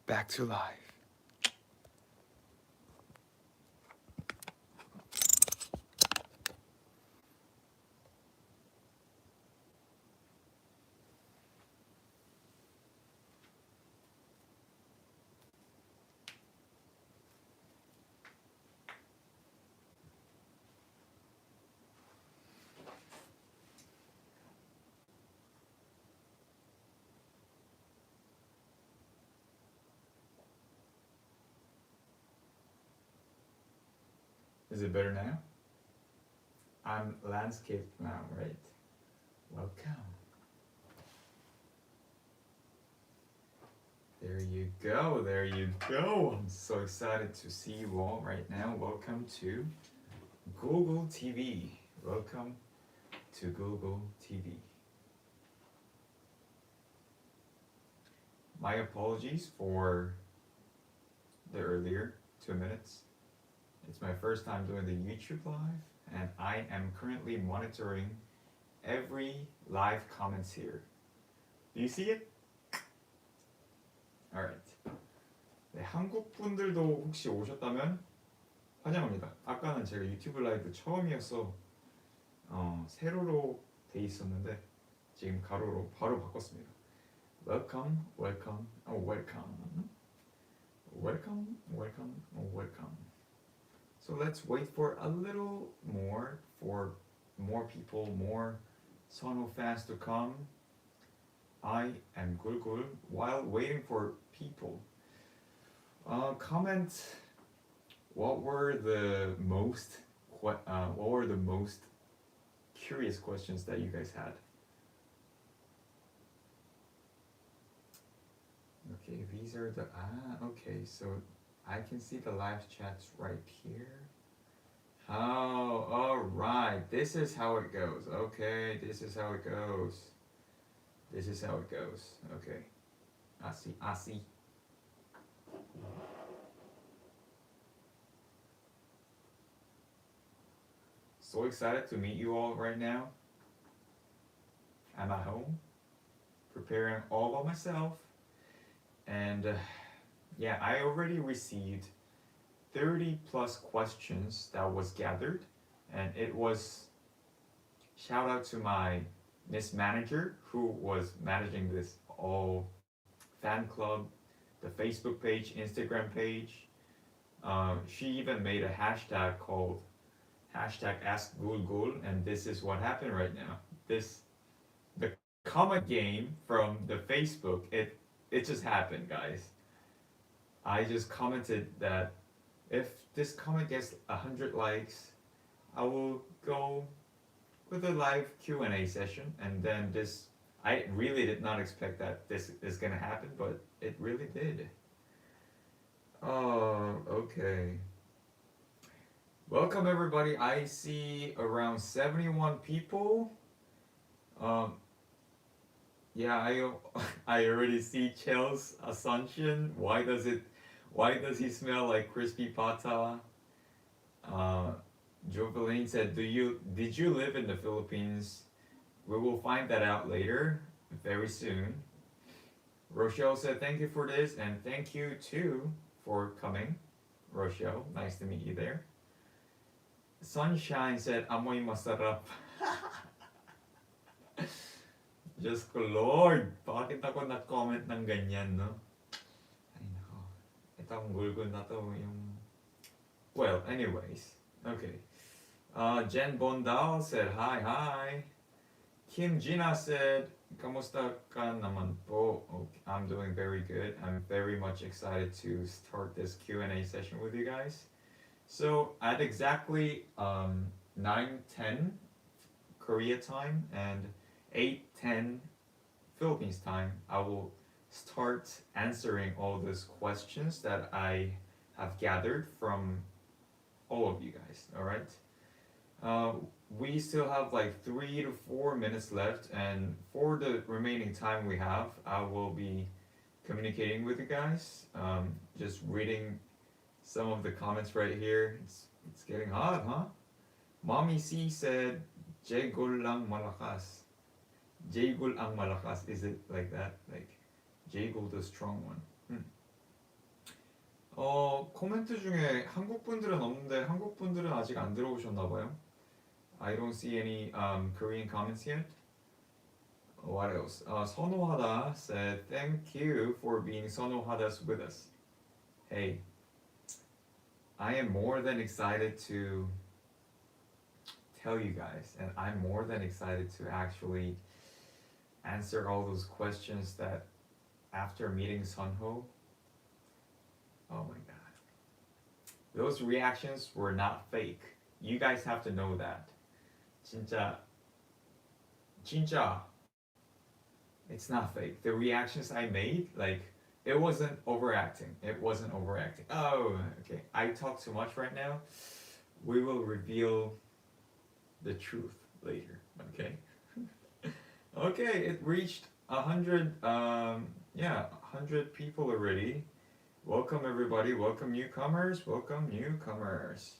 back to life. Is it better now? I'm landscape now, right? Welcome. There you go, there you go. I'm so excited to see you all right now. Welcome to Google TV. Welcome to Google TV. My apologies for the earlier 2 minutes. It's my first time doing the YouTube live, and I am currently monitoring every live comments here. Do you see it? Alright. 네, 한국 분들도 혹시 오셨다면 환영합니다. 아까는 제가 유튜브 라이브 처음이어서 세로로 돼 있었는데 지금 가로로 바로 바꿨습니다. Welcome, welcome, welcome, welcome, welcome, welcome. So let's wait for a little more for more people, more Sono fans to come. I am Gulgul. While waiting for people, comment what were the most curious questions that you guys had. Okay, these are the okay, so I can see the live chats right here. Oh, alright. This is how it goes. Okay, this is how it goes. This is how it goes. Okay. I see. So excited to meet you all right now. I'm at home, preparing all by myself. And yeah, I already received 30 plus questions that was gathered, and it was shout out to my Miss Manager who was managing this all fan club, the Facebook page, Instagram page. She even made a hashtag called hashtag Ask Gulgul, and this is what happened right now. The comment game from the Facebook, it just happened, guys. I just commented that if this comment gets 100 likes, I will go with a live Q&A session, and then this, I really did not expect that this is gonna happen, but it really did. Oh, okay. Welcome everybody. I see around 71 people. Yeah, I already see Chel's Assumption. Why does he smell like crispy pata? Joveline said, did you live in the Philippines? We will find that out later, very soon. Rochelle said, thank you for this, and thank you too for coming. Rochelle, nice to meet you there. Sunshine said, amoy masarap. Diyos ko, Lord, bakit ako na-comment ng ganyan, no? Ay, nako. Itong gulgul na to, yung... Well, anyways. Okay. Jen Bondal said, hi. Kim Gina said, kamusta ka naman po? Okay, I'm doing very good. I'm very much excited to start this Q&A session with you guys. So, at exactly 9:10 Korea time and 8:10 Philippines time, I will start answering all those questions that I have gathered from all of you guys. All right. We still have like 3 to 4 minutes left, and for the remaining time we have, I will be communicating with you guys. Just reading some of the comments right here. It's getting hot, huh? Mommy C said, Jegol lang malakas. Jegol ang malakas. Is it like that? Like Jegol the strong one? 코멘트 중에 한국 분들은 없는데 한국 분들은 아직 안 들어오셨나 봐요. I don't see any Korean comments yet. What else? 선호하다 said thank you for being 선호하das with us. Hey, I am more than excited to tell you guys, and I'm more than excited to actually answer all those questions that after meeting Sunho. Oh my god. Those reactions were not fake. You guys have to know that. 진짜, 진짜, it's not fake. The reactions I made, like, it wasn't overacting. It wasn't overacting. Oh, okay. I talk too much right now. We will reveal the truth later. Okay. Okay, it reached 100. Yeah, 100 people already. Welcome everybody. Welcome newcomers. Welcome newcomers.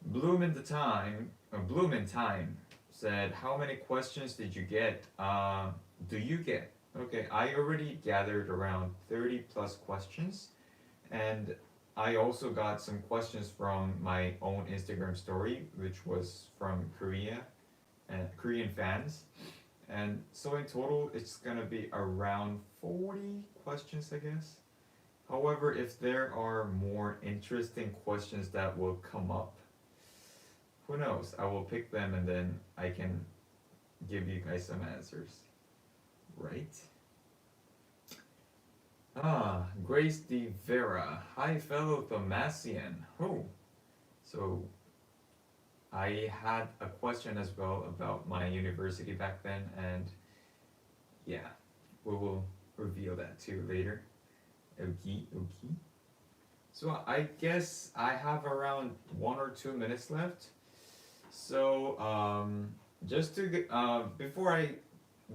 Bloom in time said, how many questions did you get? Do you get? Okay, I already gathered around 30 plus questions, and I also got some questions from my own Instagram story, which was from Korea and Korean fans. And so in total, it's gonna be around 40 questions, I guess. However, if there are more interesting questions that will come up, who knows? I will pick them and then I can give you guys some answers. Right? Grace de Vera. Hi, fellow Thomasian. Oh, so I had a question as well about my university back then, and yeah, we will reveal that too later. Okay, okay. So I guess I have around 1 or 2 minutes left. So just to get, before I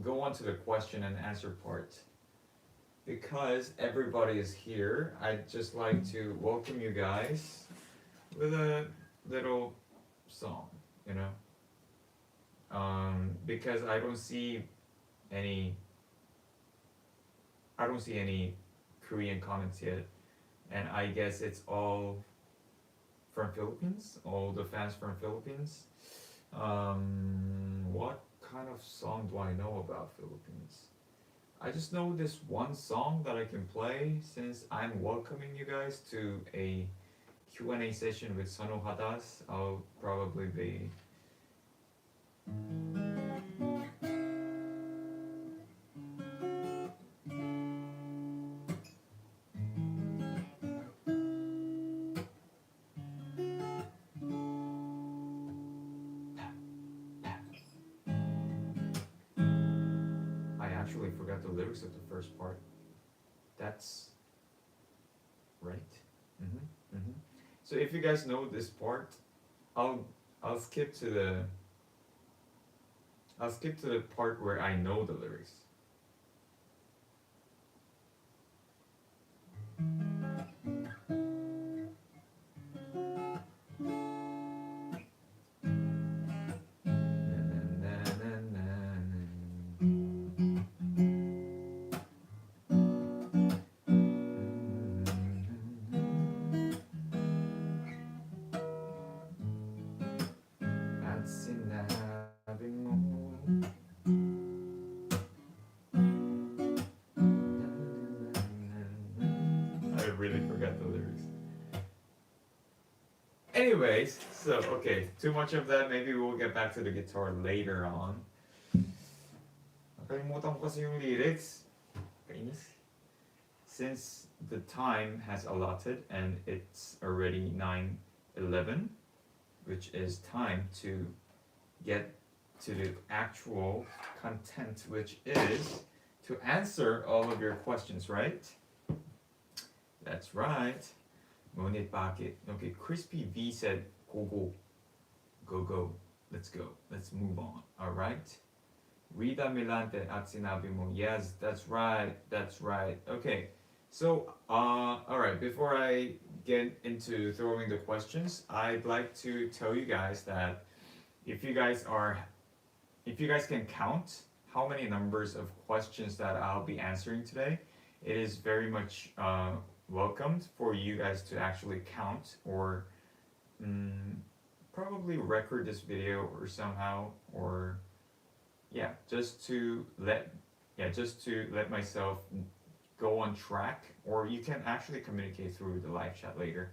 go on to the question and answer part, because everybody is here, I'd just like to welcome you guys with a little song, you know. Because any, I don't see any Korean comments yet, and I guess it's all from Philippines, all the fans from Philippines. What kind of song do I know about Philippines? I just know this one song that I can play since I'm welcoming you guys to a Q&A session with Sono Hadas. I'll probably be I actually forgot the lyrics of the first part. That's right. Mm-hmm, mm-hmm. So if you guys know this part, I'll I'll skip to the I'll skip to the part where I know the lyrics. At sinabi mo I really forgot the lyrics. Anyways, so okay, too much of that. Maybe we'll get back to the guitar later on. Nakalimutan ko kasi yung lyrics. Kainis. Since the time has allotted and it's already 9:11, which is time to get to the actual content, which is to answer all of your questions, right? That's right. Ngunit bakit? Okay, Crispy V said, go, go, go, go. Let's go. Let's move on. All right. Rita Milante at sinabi mo. Yes, that's right. That's right. Okay. So, all right. Before I get into throwing the questions, I'd like to tell you guys that if you guys can count how many numbers of questions that I'll be answering today, it is very much welcomed for you guys to actually count or mm, probably record this video or somehow, or yeah, just to let myself go on track, or you can actually communicate through the live chat later.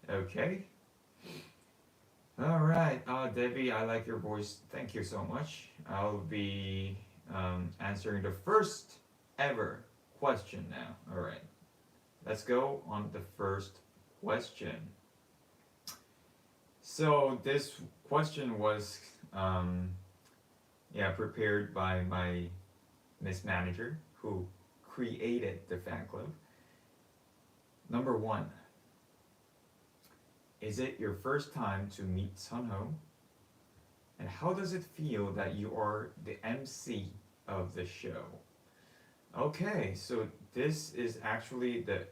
Okay. All right. Debbie, I like your voice. Thank you so much. I'll be answering the first ever question now. All right. Let's go on the first question. So this question was prepared by my Miss Manager who created the fan club. Number one, is it your first time to meet Sunho? And how does it feel that you are the MC of the show? Okay, so this is actually the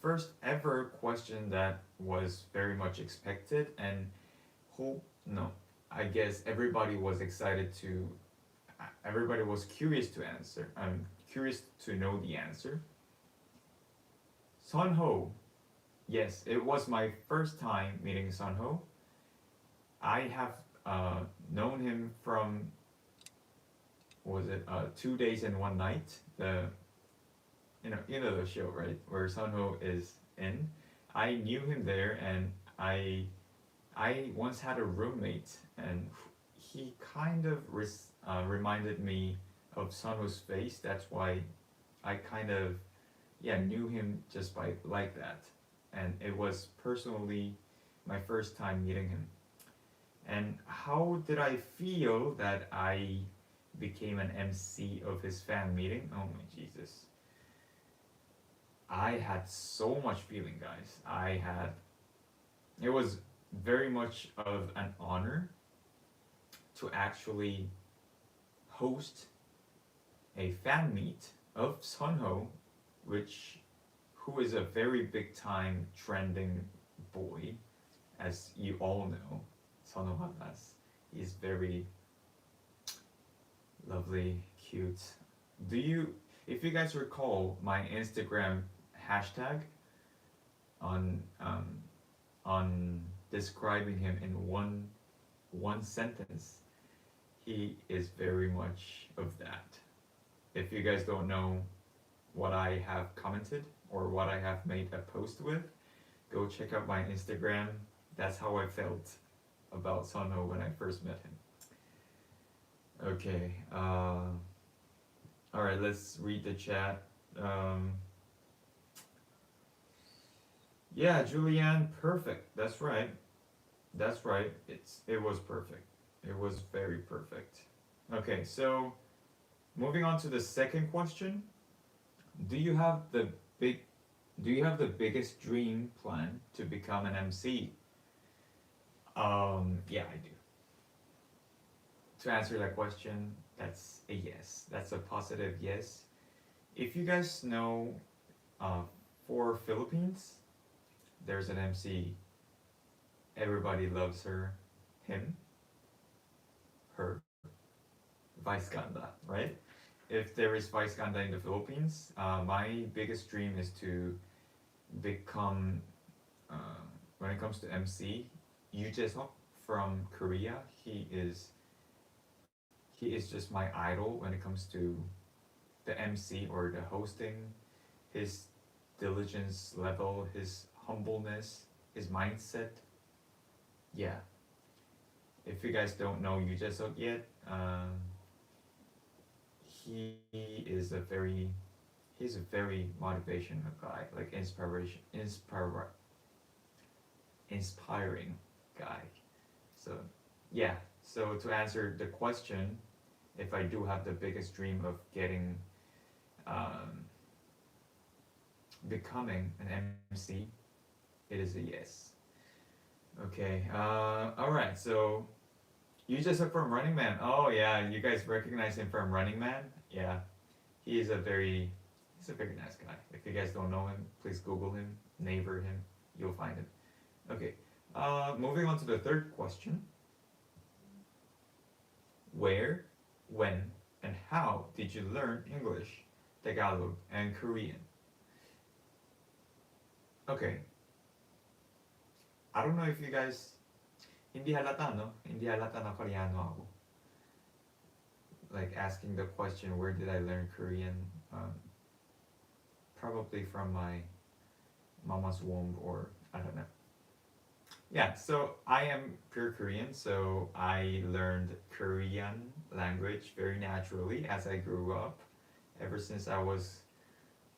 first ever question that was very much expected, and hope no, I guess everybody was curious to answer. I'm curious to know the answer. Sunho, yes, it was my first time meeting Sunho. I have known him from, what was it, 2 days and 1 night. You know the show, right, where Sunho is in. I knew him there, and I once had a roommate, and he kind of reminded me of Sunho's face. That's why I kind of knew him just by like that, and it was personally my first time meeting him. And how did I feel that I became an MC of his fan meeting? Oh my Jesus. I had so much feeling, guys. It was very much of an honor to actually host a fan meet of Sunho, who is a very big time trending boy, as you all know. Sunho Hatas. He's very lovely, cute. If you guys recall my Instagram hashtag on describing him in one sentence, he is very much of that. If you guys don't know what I have commented or what I have made a post with, go check out my Instagram. That's how I felt about Sunho when I first met him. Okay. All right. Let's read the chat. Yeah, Julianne, perfect. That's right. That's right. It was perfect. It was very perfect. Okay, so moving on to the second question. Do you have the big do you have the biggest dream plan to become an MC? Yeah, I do. To answer that question, that's a yes. That's a positive yes. If you guys know, for Philippines, there's an MC. Everybody loves her, him, her, Vice Ganda, right? If there is Vice Ganda in the Philippines, my biggest dream is to become, when it comes to MC, Yu Jae-seok from Korea. He is just my idol when it comes to the MC or the hosting. His diligence level, his humbleness, his mindset. Yeah. If you guys don't know Yu Jae-seok yet, he is a very he's a very motivational guy, like inspiring guy. So yeah. So to answer the question, if I do have the biggest dream of becoming an MC, it is a yes. Okay. All right. So you just are from Running Man. Oh yeah, you guys recognize him from Running Man. Yeah, he's a very nice guy. If you guys don't know him, please Google him, neighbor him. You'll find him. Okay. Moving on to the third question. Where, when, and how did you learn English, Tagalog, and Korean? Okay. I don't know if you guys hindi halata, no? Hindi halata na Koreano ako. Like asking the question, where did I learn Korean? Probably from my mama's womb, or I don't know. Yeah, so I am pure Korean, so I learned Korean language very naturally as I grew up, ever since I was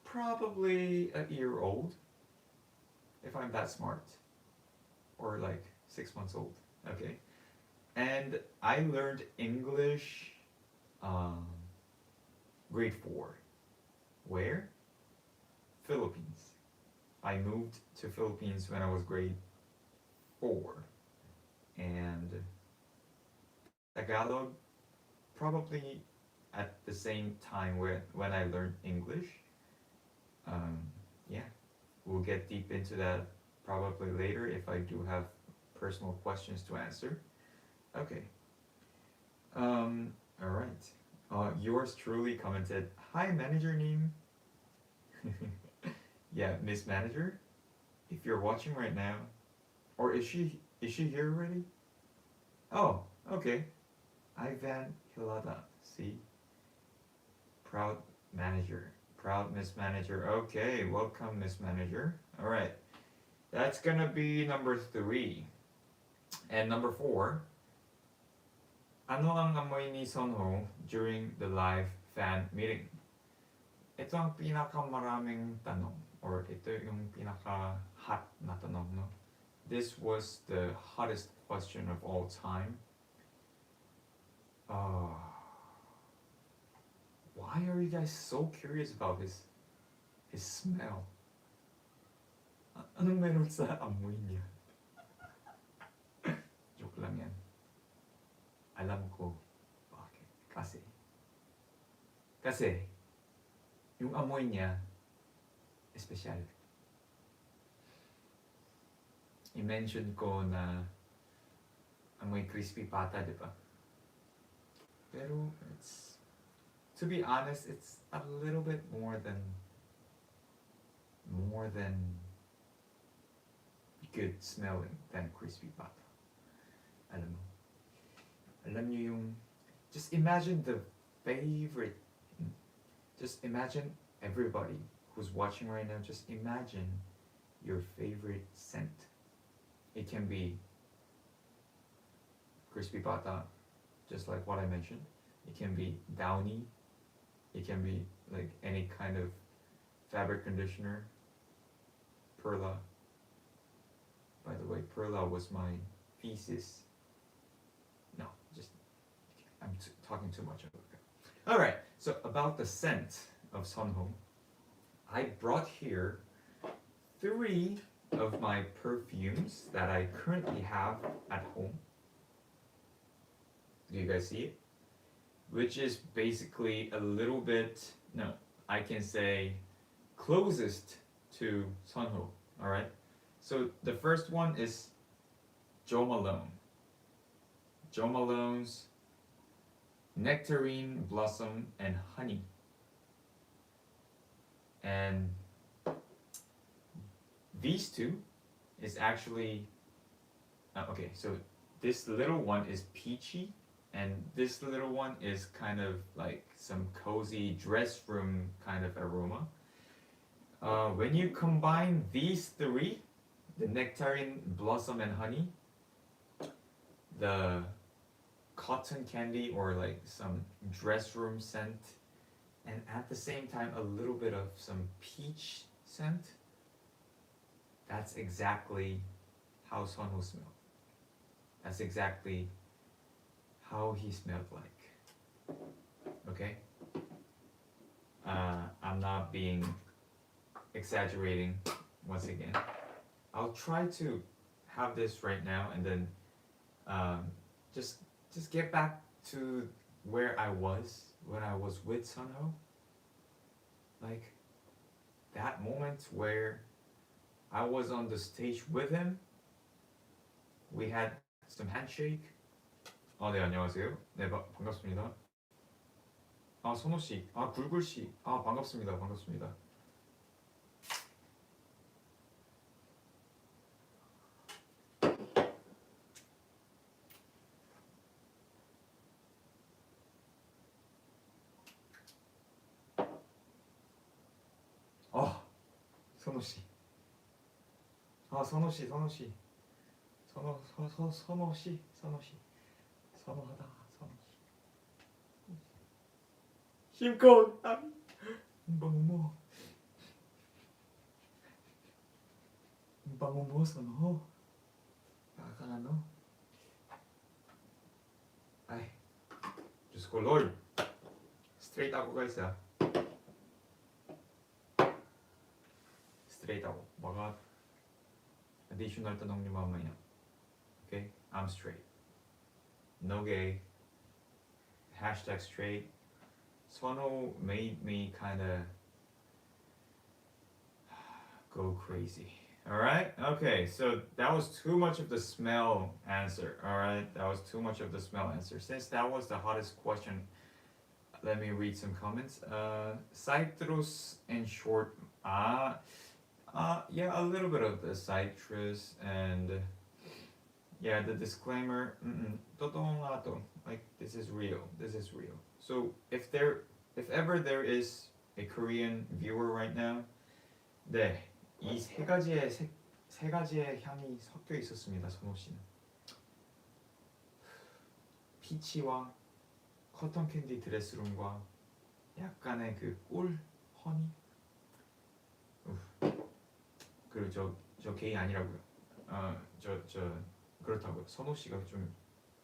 probably a year old, if I'm that smart, or like 6 months old. Okay, and I learned English, um, grade 4. Where? Philippines. I moved to Philippines when I was grade 4, and Tagalog probably at the same time when I learned English. Um, yeah, we'll get deep into that probably later if I do have personal questions to answer. Okay. All right. Yours truly commented, "Hi, manager name." Yeah, Miss Manager, if you're watching right now, or is she here already? Oh, okay. Ivan Hilada. See, proud manager, proud Miss Manager. Okay, welcome, Miss Manager. All right, that's gonna be number 3, and number 4. Ano ang amoy ni Sonho during the live fan meeting? Ito ang pinakamaraming tanong, or ito yung pinaka-hot na tanong, no? This was the hottest question of all time. Why are you guys so curious about his smell? Anong meron sa amoy niya? Joke lang yan. Alam ko bakit. Kasi yung amoy niya espesyal. I-mention ko na amoy crispy pata, di ba? Pero to be honest, it's a little bit more than good smelling than crispy pata. Alam mo. Alam niyo yung, just imagine everybody who's watching right now, just imagine your favorite scent. It can be crispy pata, just like what I mentioned. It can be Downy. It can be like any kind of fabric conditioner. Perla. By the way, Perla was my thesis. No, just I'm talking too much. All right. So about the scent of Sonho, I brought here 3 of my perfumes that I currently have at home. Do you guys see it? Which is basically a little bit, no, I can say closest to Sonho. All right. So the first one is Jo Malone. Jo Malone's Nectarine, Blossom, and Honey. And these 2 is actually, okay, so this little one is peachy, and this little one is kind of like some cozy dress room kind of aroma. When you combine these 3, the Nectarine, Blossom, and Honey, the cotton candy or like some dress room scent, and at the same time a little bit of some peach scent, that's exactly how Sonho smelled. That's exactly how he smelled like. Okay? I'm not being exaggerating once again. I'll try to have this right now and then just get back to where I was when I was with Sonho. Like that moment where I was on the stage with him. We had some handshake. 네, 안녕하세요. 네, 반갑습니다. 선호씨, 굴굴씨, 반갑습니다. 아, 선호씨. 아, 선호씨, 선호씨. 선호씨, 선호씨. 선호하다, 선호씨. 힘껏, 뭐뭐, 뭐뭐, 선호. 아가노. 아이, just go Lord. Straight ako guys ah. Straight ako. Baka additional tanong niyo mamaya. Okay? I'm straight. No gay. Hashtag straight. Sono made me kinda go crazy. Alright? Okay, so that was too much of the smell answer. Alright? That was too much of the smell answer. Since that was the hottest question, let me read some comments. Citrus in short. Yeah, a little bit of the citrus and yeah, the disclaimer. Totoong nga to. Like this is real. This is real. So if ever there is a Korean viewer right now, 네, 이 세 가지의 향이 섞여 있었습니다, 선호 씨는. 피치와 커튼 캔디 드레스룸과 약간의 그 꿀 허니. 그리고 저 게이 아니라고요. 저 그렇다고요. 선호 씨가 좀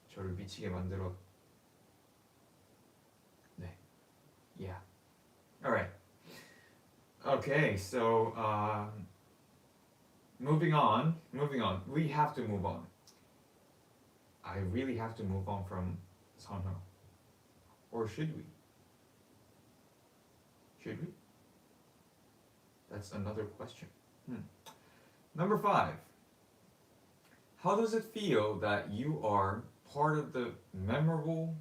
저를 미치게 만들어. 네, yeah. Alright. Okay, so moving on. We have to move on. I really have to move on from Sunho. Or should we? Should we? That's another question. Number 5. How does it feel that you are part of the memorable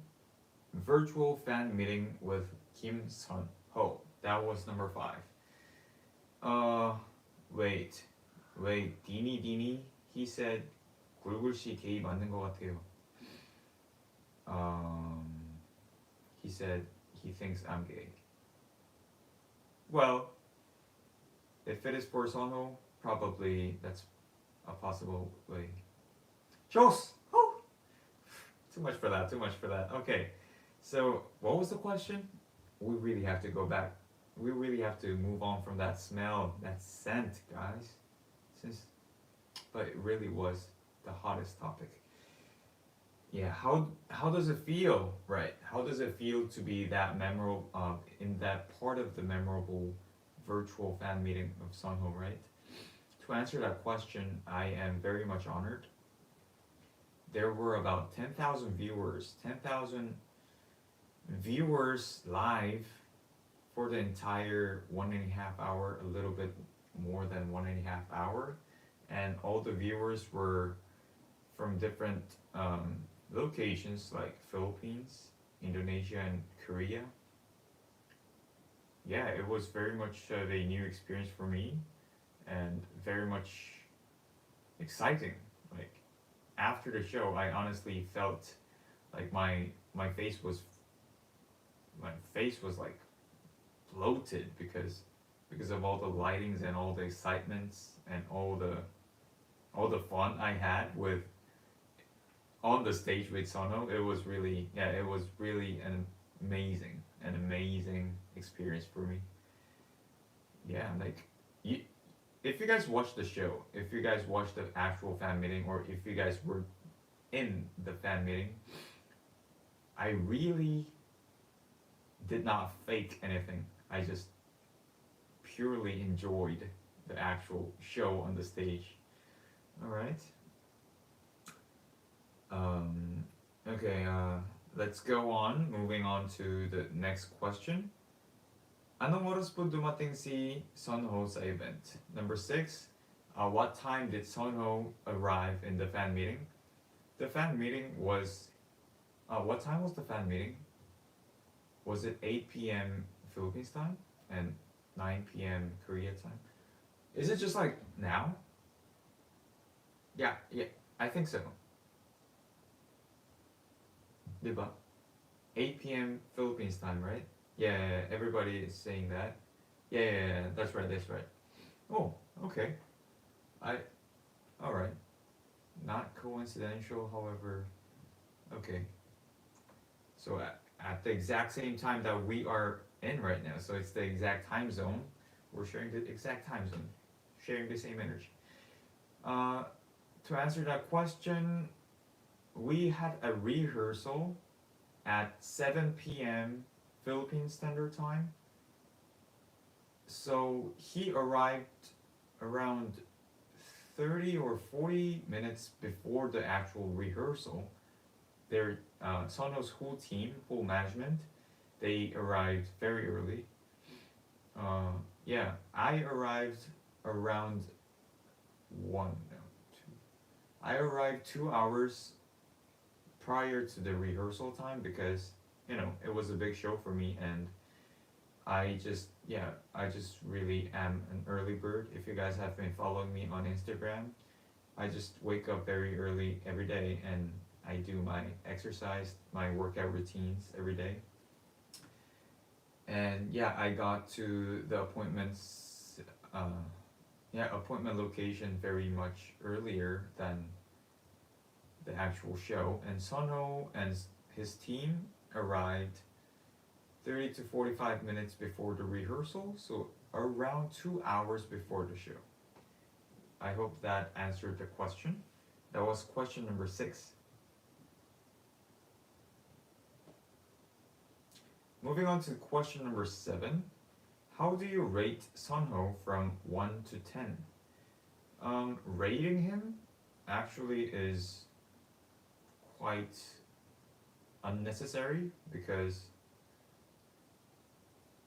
virtual fan meeting with Kim Sun-ho? That was number 5. Wait, Dini, he said 굴굴씨 게이 맞는 것 같아요. He said he thinks I'm gay. Well, if it is for Sunho, probably that's a possible way. Jos! Oh! Too much for that. Okay, so what was the question? We really have to go back. We really have to move on from that smell, that scent, guys. But it really was the hottest topic. Yeah, how does it feel, right? How does it feel to be that memorable, in that part of the memorable virtual fan meeting of Sunho, right? To answer that question, I am very much honored. There were about 10,000 viewers live for the entire 1.5 hour, a little bit more than 1.5 hour, and all the viewers were from different locations like Philippines, Indonesia, and Korea. Yeah, it was very much a new experience for me and very much exciting. Like after the show, I honestly felt like my face was like bloated because of all the lightings and all the excitements and all the fun I had with on the stage with Sunho. It was really an amazing experience for me. Yeah, like if you guys watched the show, if you guys watched the actual fan meeting, or if you guys were in the fan meeting, I really did not fake anything. I just purely enjoyed the actual show on the stage. Alright. Okay, let's go on. Moving on to the next question. Anong oras po dumating si Sunho sa event? Number 6. What time did Sunho arrive in the fan meeting? The fan meeting was... what time was the fan meeting? Was it 8 p.m. Philippines time and 9 p.m. Korea time? Is it just like now? Yeah, I think so. Diba? 8 p.m. Philippines time, right? Yeah, everybody is saying that. Yeah. That's right. Oh, okay. I. All right. Not coincidental, however. Okay. So at the exact same time that we are in right now, so it's the exact time zone. We're sharing the exact time zone, sharing the same energy. Uh, to answer that question, we had a rehearsal at 7 p.m. Philippine Standard Time. So he arrived around 30 or 40 minutes before the actual rehearsal. Their Sono's whole team, whole management, they arrived very early. Yeah, I arrived around one, no, two. I arrived 2 hours prior to the rehearsal time because it was a big show for me, and I just really am an early bird. If you guys have been following me on Instagram, I just wake up very early every day and I do my exercise, my workout routines every day. And yeah, I got to the appointment location very much earlier than the actual show. And Sunho and his team arrived 30 to 45 minutes before the rehearsal, so around 2 hours before the show. I hope that answered the question. That was question number 6. Moving on to question number 7. How do you rate Sunho from 1 to 10? Rating him actually is quite unnecessary because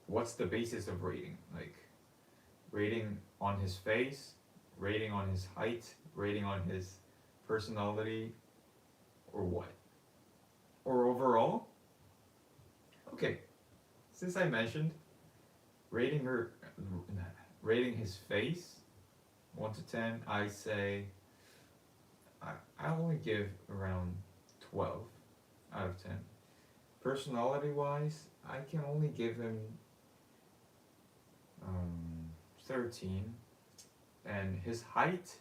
what's the basis of rating? Like, rating on his face, rating on his height, rating on his personality, or what? Or overall? Okay, since I mentioned rating his face 1 to 10, I say I only give around 12 out of 10. Personality wise, I can only give him 13. And his height,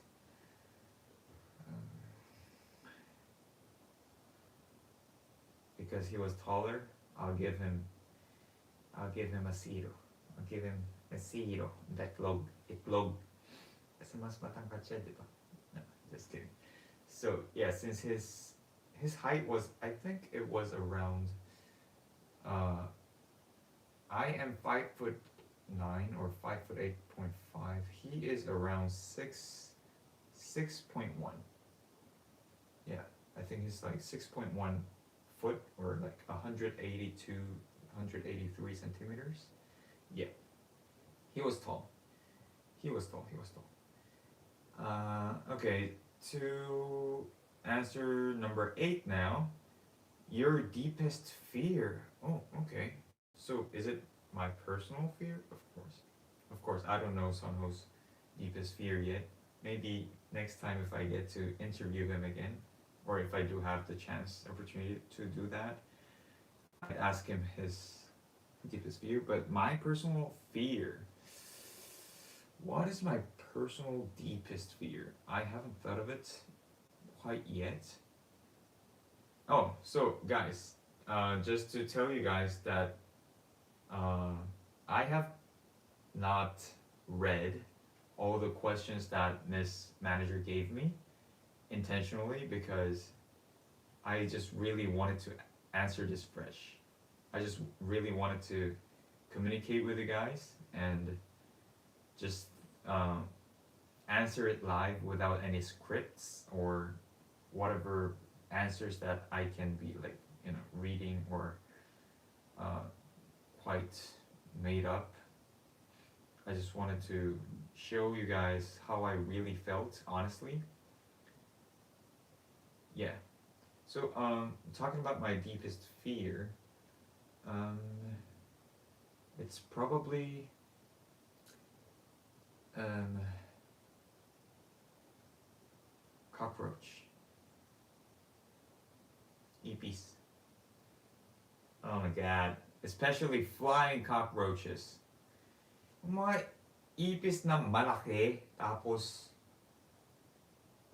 because he was taller, I'll give him a 0. I'll give him a 0. Itlog. Kasi mas matangkad siya, di ba? No, just kidding. So yeah, since his height was, I think it was around, I am 5'9" or 5'8.5". He is around 6.1. Yeah, I think he's like 6.1 foot, or like 182, 183 centimeters. Yeah, he was tall. Okay, to answer number 8 now. Your deepest fear. Oh, okay. So is it my personal fear? Of course, I don't know Sunho's deepest fear yet. Maybe next time if I get to interview him again, or if I do have the opportunity to do that, I'd ask him his deepest fear. But my personal fear. What is my personal deepest fear? I haven't thought of it quite yet. Oh, so guys, just to tell you guys that I have not read all the questions that Miss Manager gave me intentionally because I just really wanted to answer this fresh. I just really wanted to communicate with you guys and just answer it live without any scripts or whatever answers that I can be like reading or quite made up. I just wanted to show you guys how I really felt, honestly. Yeah. So talking about my deepest fear, it's probably cockroach. EPs. Oh my god. Especially flying cockroaches. mga ipis na malaki, tapos,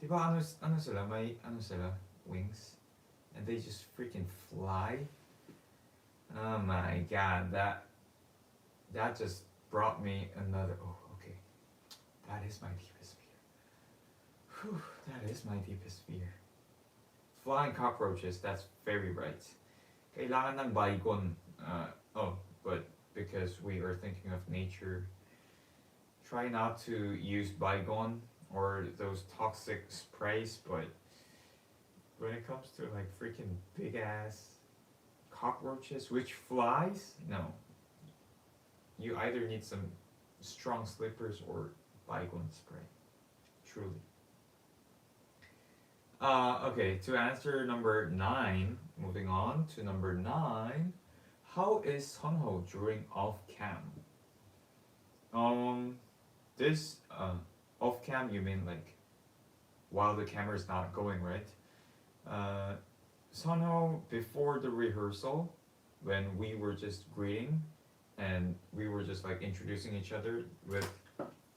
di ba ano sila, may ano sila, wings, and they just freaking fly. Oh my god, that just brought me another, oh, okay, that is my deepest fear. Whew, that is my deepest fear. Flying cockroaches, that's very right. Kailangan ng baygon. Oh, but because we are thinking of nature, try not to use baygon or those toxic sprays, but when it comes to like freaking big ass cockroaches which flies, no. You either need some strong slippers or baygon spray. Truly. Okay, to answer number 9, moving on to number 9, how is Sunho during off cam? This off cam, you mean like while the camera is not going, right? Sunho, before the rehearsal, when we were just greeting and we were just like introducing each other with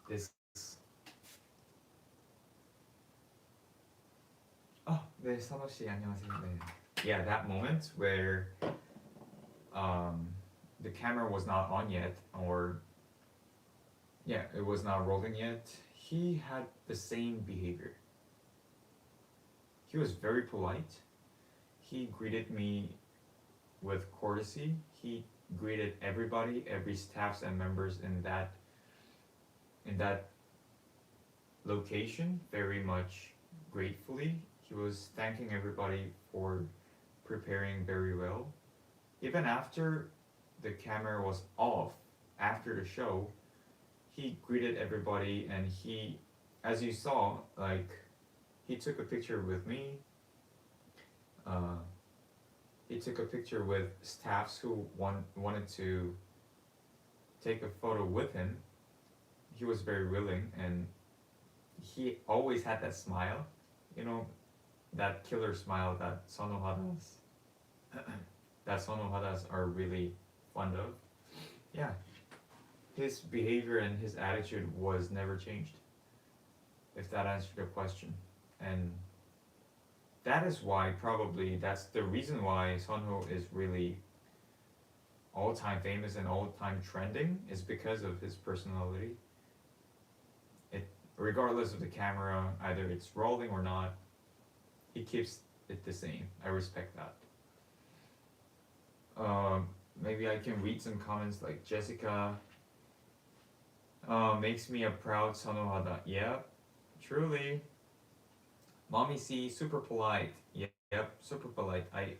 this. Oh, 네, 선호 씨 안녕하세요. 네. Yeah, that moment where the camera was not on yet, or yeah, it was not rolling yet. He had the same behavior. He was very polite. He greeted me with courtesy. He greeted everybody, every staffs and members in that location very much gratefully. He was thanking everybody for preparing very well. Even after the camera was off, after the show, he greeted everybody, and he, as you saw, like, he took a picture with me. He took a picture with staffs who wanted to take a photo with him. He was very willing, and he always had that smile, you know, that killer smile that Sonohadas are really fond of. Yeah, his behavior and his attitude was never changed, if that answered your question. And that is why, probably that's the reason why Sunho is really all-time famous and all-time trending, is because of his personality. It, regardless of the camera, either it's rolling or not, he keeps it the same. I respect that. Maybe I can read some comments like Jessica. Makes me a proud Sonohada. Yep, truly. Mommy C, super polite. Yep, super polite. I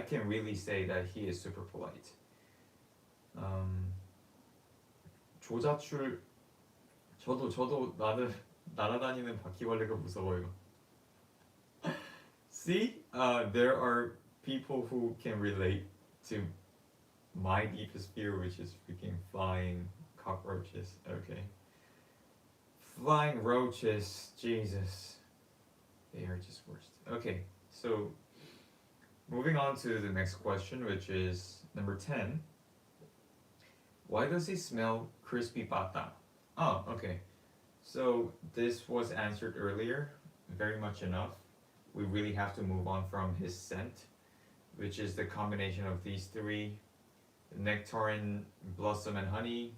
can really say that he is super polite. 조자출, 저도 날아다니는 바퀴벌레가 무서워요. See, there are people who can relate to my deepest fear, which is freaking flying cockroaches. Okay. Flying roaches, Jesus. They are just worst. Okay, so moving on to the next question, which is number 10. Why does he smell crispy pata? Oh, okay. So this was answered earlier, very much enough. We really have to move on from his scent, which is the combination of these three: nectarine, blossom and honey,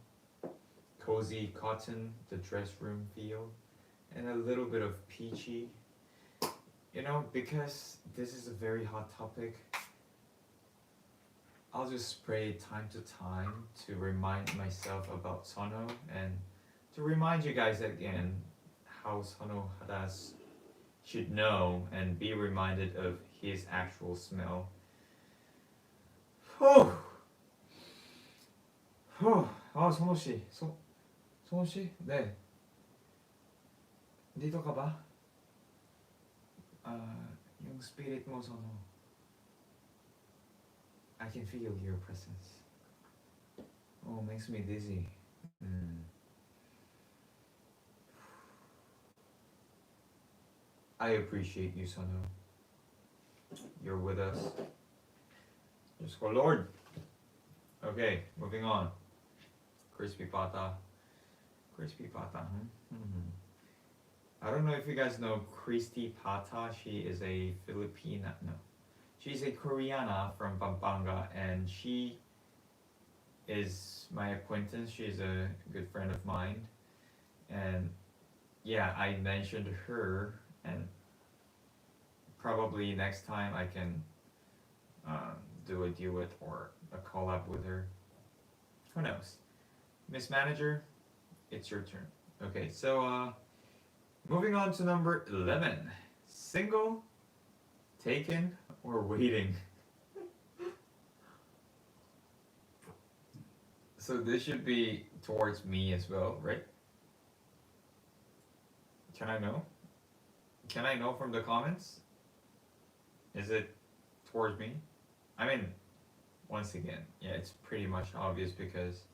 cozy cotton, the dress room feel, and a little bit of peachy. You know, because this is a very hot topic, I'll just spray time to time to remind myself about Sono, and to remind you guys again how Sono Hadas should know and be reminded of his actual smell. 아, 선호씨, 선호씨? 네. 니도 가봐. yung spirit mo, Sono. I can feel your presence. Oh, makes me dizzy. I appreciate you, Sono. You're with us. Just go, Lord. Okay, moving on. crispy pata. Crispy pata. I don't know if you guys know Christy Pata. She is a Filipina. No, she's a Koreana from Pampanga, and she is my acquaintance. She's a good friend of mine, and yeah, I mentioned her, and probably next time I can do a duet or a collab with her. Who knows? Miss Manager, it's your turn. Okay, so moving on to number 11. Single, taken, or waiting? So this should be towards me as well, right? Can I know? Can I know from the comments? Is it towards me? I mean, once again, yeah, it's pretty much obvious because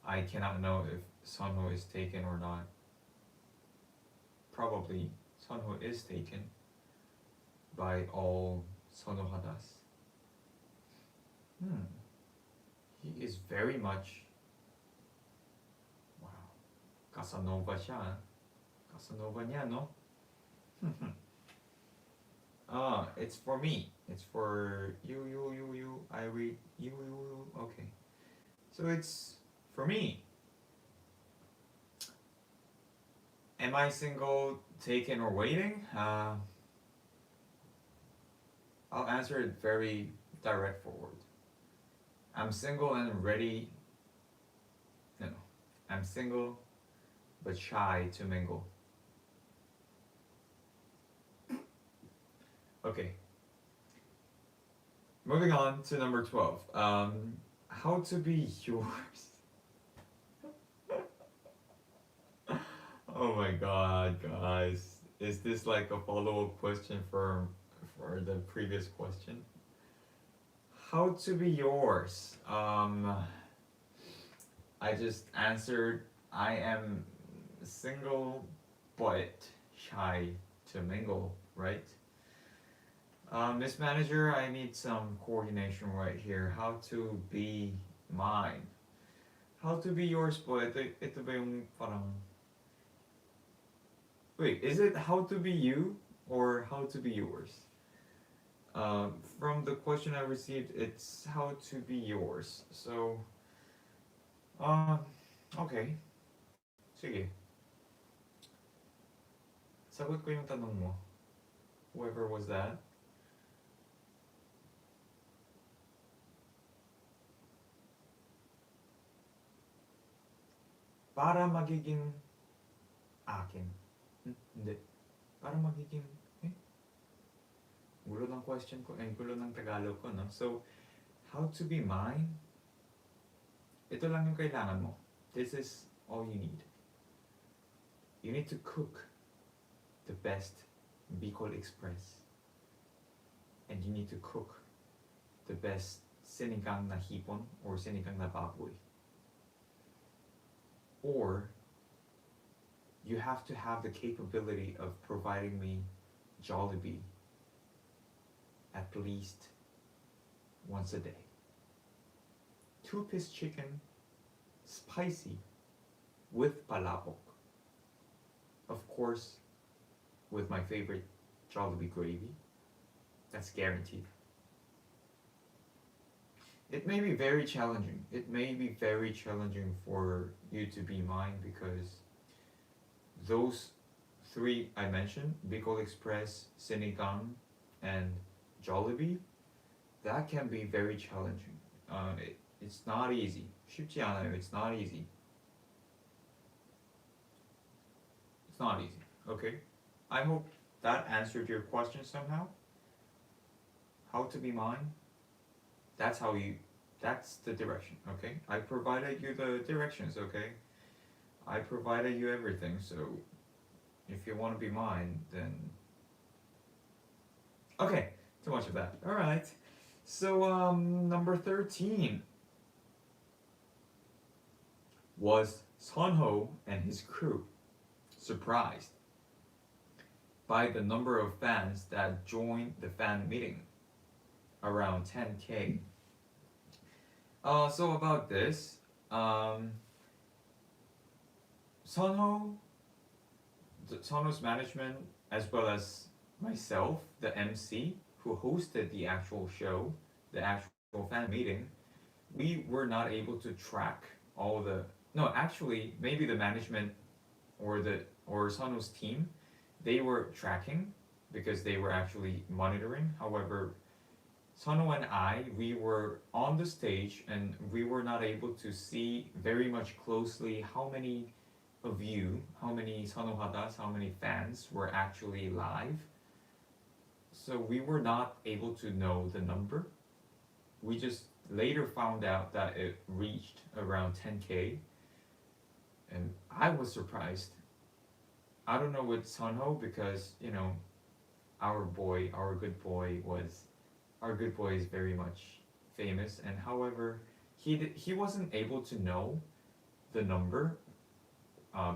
I cannot know if Sunho is taken or not. Probably Sunho is taken by all Sonohadas. He is very much, wow, Casanova siya. Casanova niya, no? It's for me. It's for you. I read you. Okay. So it's for me. Am I single, taken, or waiting? I'll answer it very direct forward. I'm single and ready. No, I'm single but shy to mingle. Okay. Moving on to number 12. How to be yours. Oh my god, guys. Is this like a follow-up question for the previous question? How to be yours? I just answered I am single but shy to mingle, right? Miss Manager, I need some coordination right here. How to be mine. How to be yours po? Ito ba yung parang... Wait, is it how to be you or how to be yours? From the question I received, it's how to be yours. So, okay. Sige. Sagot ko yung tanong mo. Whoever was that. Para magiging akin. Hindi. Para magiging, gulo ng question ko, gulo ng Tagalog ko, no? So, how to be mine? Ito lang yung kailangan mo. This is all you need. You need to cook the best Bicol Express. And you need to cook the best sinigang na hipon or sinigang na baboy. Or you have to have the capability of providing me Jollibee at least once a day. 2-piece chicken, spicy, with palabok. Of course, with my favorite Jollibee gravy. That's guaranteed. It may be very challenging. It may be very challenging for you to be mine because those three I mentioned, Bicol Express, Sinigang, and Jollibee, that can be very challenging. It's not easy. 쉽지 않아요. It's not easy. It's not easy. Okay? I hope that answered your question somehow. How to be mine? That's the direction, okay? I provided you the directions, okay? I provided you everything, so if you want to be mine, then... Okay, too much of that. Alright, so number 13 was Sunho and his crew surprised by the number of fans that joined the fan meeting, around 10K. So about this, Sunho, Sunho's management, as well as myself, the MC who hosted the actual show, the actual fan meeting, we were not able to track all the. No, actually, maybe the management or Sunho's team, they were tracking because they were actually monitoring. However, Sano and I, we were on the stage and we were not able to see very much closely how many of you, how many Sanohadas, how many fans were actually live. So we were not able to know the number. We just later found out that it reached around 10K, and I was surprised. I don't know with Sunho because, our boy, our good boy is very much famous, and however, he wasn't able to know the number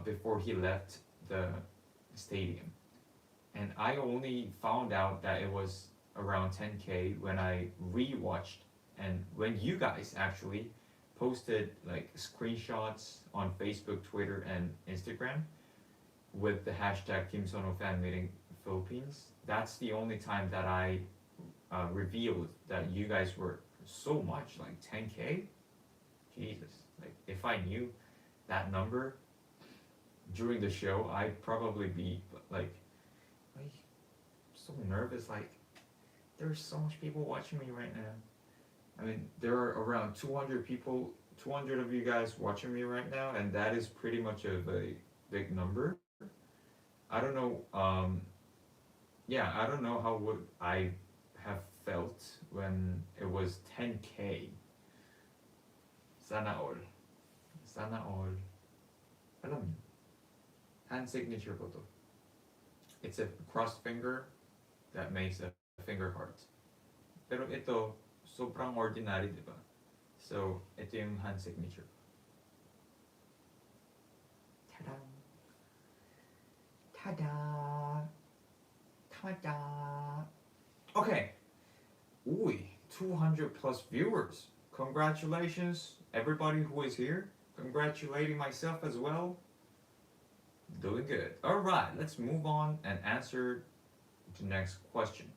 before he left the stadium, and I only found out that it was around 10K when I rewatched, and when you guys actually posted like screenshots on Facebook, Twitter, and Instagram with the hashtag Kim Sono Fan Meeting Philippines. That's the only time that I revealed that you guys were so much, like 10K. Jesus, like if I knew that number during the show, I'd probably be like so nervous. Like there's so much people watching me right now. I mean, there are around 200 people, 200 of you guys watching me right now, and that is pretty much of a big number. I don't know. Yeah, I don't know how would I have felt when it was 10K. Sana all. Sana all. Alam niyo, hand signature ko to. It's a crossed finger that makes a finger heart. Pero ito, sobrang ordinary, di ba? So, ito yung hand signature. Ta-da! Ta-da! Ta-da! Okay. Ooh, 200 plus viewers. Congratulations, everybody who is here. Congratulating myself as well. Doing good. Alright, let's move on and answer the next question.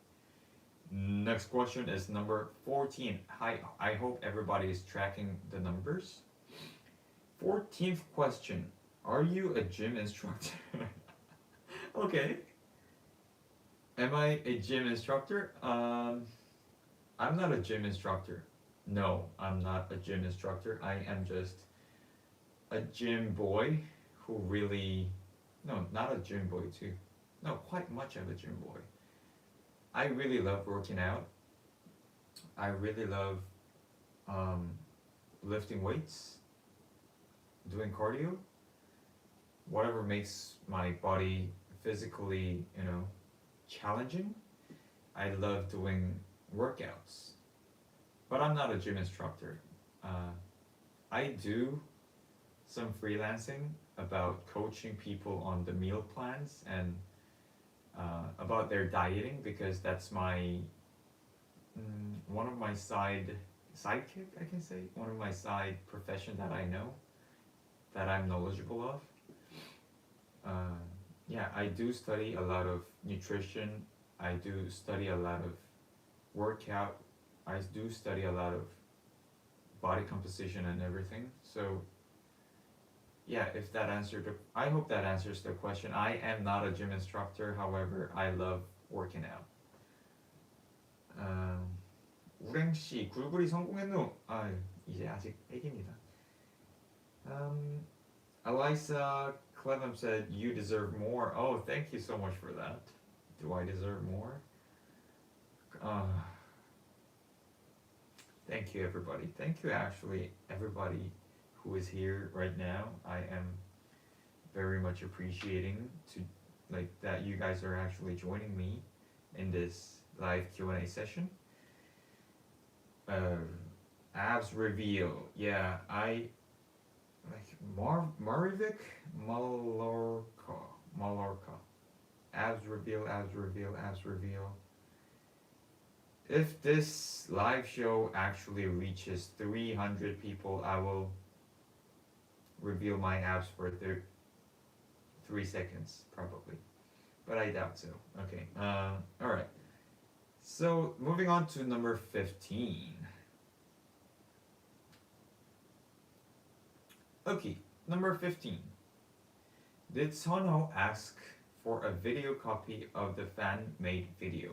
Next question is number 14. I hope everybody is tracking the numbers. 14th question. Are you a gym instructor? Okay. Am I a gym instructor? I'm not a gym instructor. No, I'm not a gym instructor. I am just a gym boy who really. No, not a gym boy, too. No, quite much of a gym boy. I really love working out. I really love um, lifting weights, doing cardio, whatever makes my body physically, challenging. I love doing workouts, but I'm not a gym instructor. I do some freelancing about coaching people on the meal plans and about their dieting because that's my one of my sidekick, I can say, one of my side profession that I know that I'm knowledgeable of. Yeah, I do study a lot of nutrition. I do study a lot of workout. I do study a lot of body composition and everything. So yeah, if that answered I hope that answers the question. I am not a gym instructor, however, I love working out. 우랭씨, 굴굴이 성공했노? 아, 이제 아직 애기입니다. Elisa Clevem said, you deserve more. Oh, thank you so much for that. Do I deserve more? Thank you, everybody. Thank you, actually, everybody who is here right now. I am very much appreciating to that you guys are actually joining me in this live Q&A session. Abs reveal. Yeah, I Marivik Malorca. Abs reveal, abs reveal, abs reveal. If this live show actually reaches 300 people, I will reveal my abs for 3 seconds probably, but I doubt so. Okay. All right. So moving on to number 15. Okay, number 15. Did Sono ask for a video copy of the fan-made video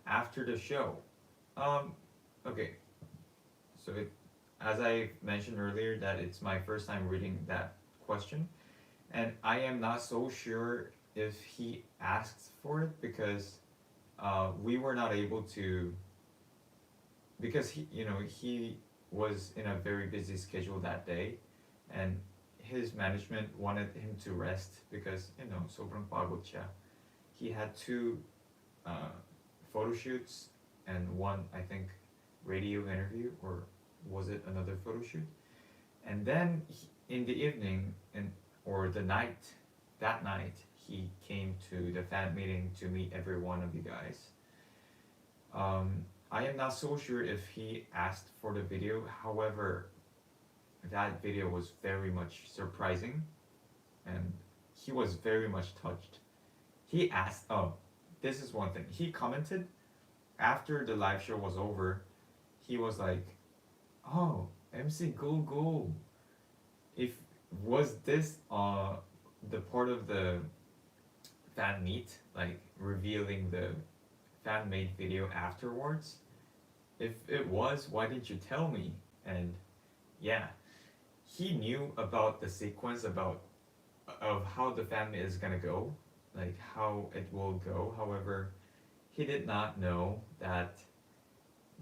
after the show? Um, okay, so as I mentioned earlier, that it's my first time reading that question, and I am not so sure if he asked for it because we were not able to, because he was in a very busy schedule that day, and his management wanted him to rest because sobrang pagod siya. He had two uh, photo shoots and one, I think, radio interview, or was it another photo shoot? And then in the evening, or the night, that night, he came to the fan meeting to meet every one of you guys. I am not so sure if he asked for the video. However, that video was very much surprising, and he was very much touched. He asked, oh, this is one thing. He commented after the live show was over. He was like, "Oh, MC Gulgul, if was this the part of the fan meet, like revealing the fan made video afterwards? If it was, why didn't you tell me?" And yeah, he knew about the sequence of how the fan meet is gonna go, like how it will go. However, he did not know that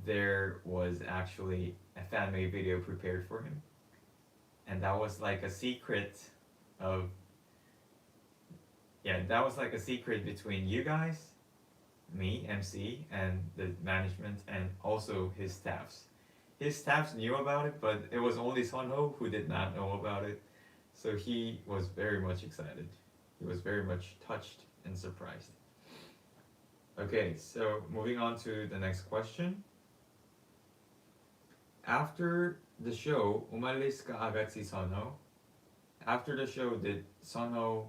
there was actually a fan made video prepared for him, and that was like a secret of that was like a secret between you guys, me, MC, and the management, and also his staffs. His staffs knew about it, but it was only Sunho who did not know about it. So he was very much excited. He was very much touched and surprised. Okay, so moving on to the next question. After the show, umalis ka agad si Sunho? After the show, did Sunho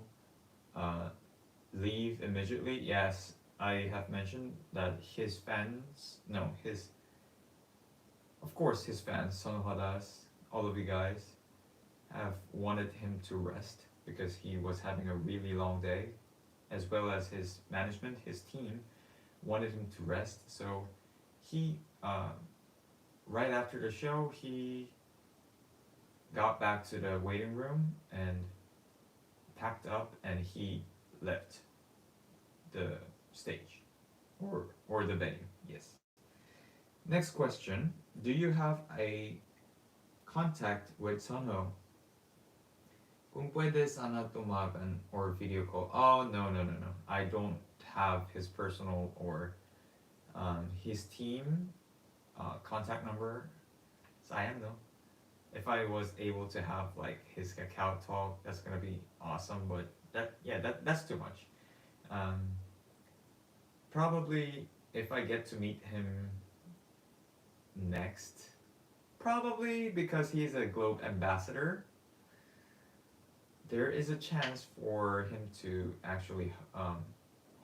leave immediately? Yes, I have mentioned that his fans, no, of course his fans, Sonohadas, all of you guys, have wanted him to rest because he was having a really long day, as well as his management, his team, wanted him to rest. So he, right after the show, he got back to the waiting room and packed up, and he left the stage, or the venue. Yes. Next question. Do you have a contact with Sunho? Kung pwede sana tumagan or video call. Oh, no. I don't have his personal or his team contact number. Sayang, no. If I was able to have like his Kakao talk, that's gonna be awesome. But that's too much. Probably if I get to meet him next, probably because he's a Globe ambassador, there is a chance for him to actually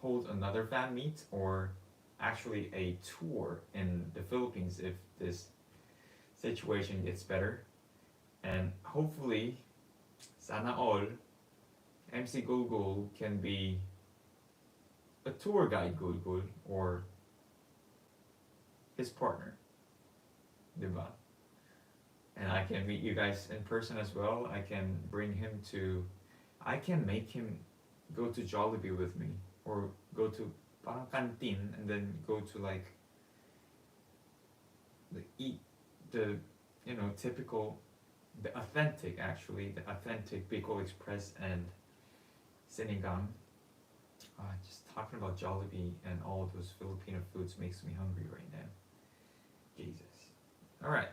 hold another fan meet, or actually a tour in the Philippines if this situation gets better. And hopefully, sana all, MC Gulgul can be a tour guide Gulgul, or his partner, diba? And I can meet you guys in person as well. I can make him go to Jollibee with me, or go to parang canteen, and then go to like the typical, the authentic Bicol Express and Sinigang. Just talking about Jollibee and all those Filipino foods makes me hungry right now. Jesus. Alright.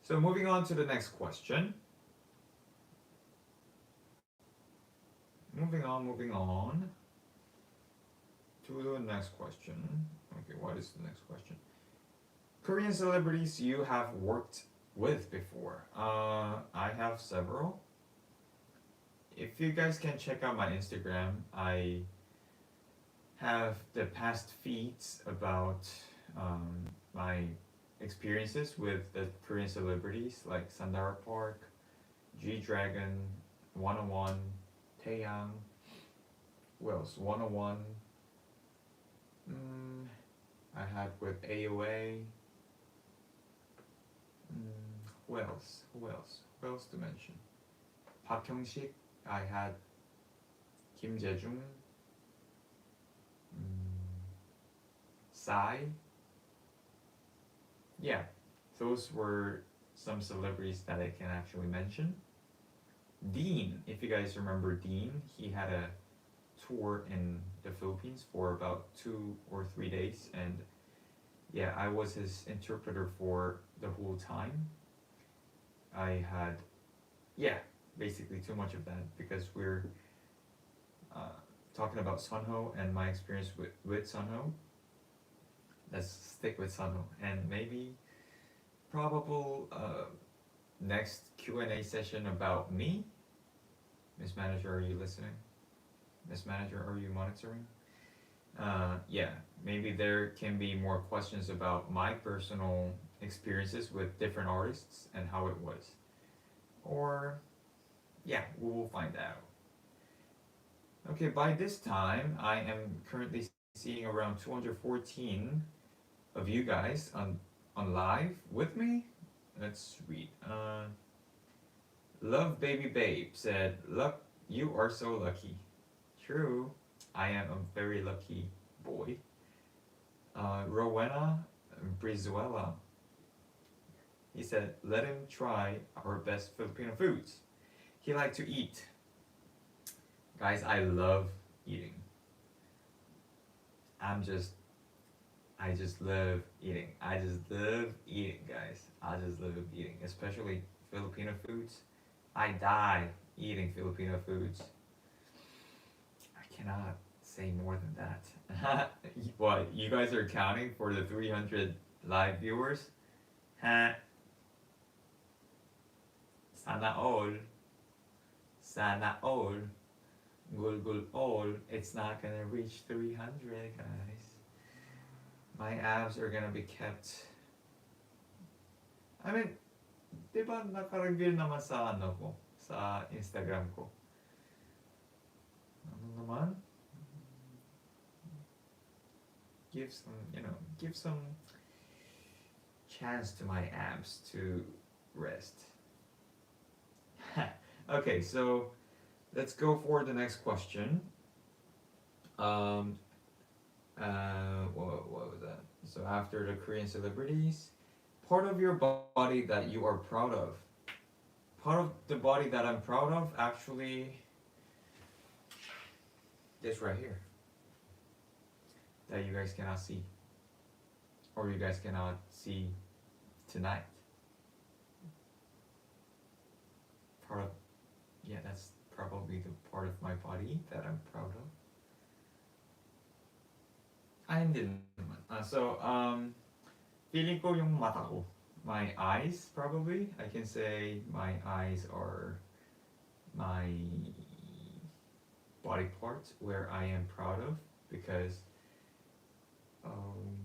So moving on to the next question. Moving on to the next question. Okay, what is the next question? Korean celebrities you have worked with before. I have several. If you guys can check out my Instagram, I have the past feeds about my experiences with the Korean celebrities like Sandara Park, G Dragon, 101, Taeyang, who else? 101. Mm, I had with AOA. Who else? Who else? Who else to mention? Park Hyung-sik. I had Kim Jae-jung. Psy. Yeah, those were some celebrities that I can actually mention. Dean, if you guys remember Dean, he had a tour in the Philippines for about 2 or 3 days, and yeah, I was his interpreter for the whole time. I had, yeah, basically too much of that because we're talking about Sunho and my experience with Sunho. Let's stick with Sunho and maybe probable next Q&A session about me. Miss Manager, are you listening? Miss Manager, are you monitoring? Yeah, maybe there can be more questions about my personal experiences with different artists and how it was. Or, yeah, we will find out. Okay, by this time, I am currently seeing around 214 of you guys on live with me. Let's read. Love Baby Babe said, "Luck, you are so lucky." True, I am a very lucky boy. Rowena Brizuela, he said, "Let him try our best Filipino foods. He liked to eat." Guys, I love eating. I just love eating. I just love eating, guys. I just love eating, especially Filipino foods. I die eating Filipino foods. I cannot say more than that. What, you guys are counting for the 300 live viewers? Huh? Sana all. Sana all. Gulgul all. It's not gonna reach 300, guys. My abs are gonna be kept. I mean, di ba naka-reveal naman sa ano ko, sa Instagram ko. Ano naman? Give some chance to my abs to rest. Okay, so let's go for the next question. What was that? So after the Korean celebrities, part of your body that you are proud of. Part of the body that I'm proud of, actually, this right here, that you guys cannot see, or you guys cannot see tonight. Part of, yeah, that's probably the part of my body that I'm proud of. Ah, hindi naman. Feeling ko yung mata ko. My eyes, probably. I can say my eyes are my body part where I am proud of because um,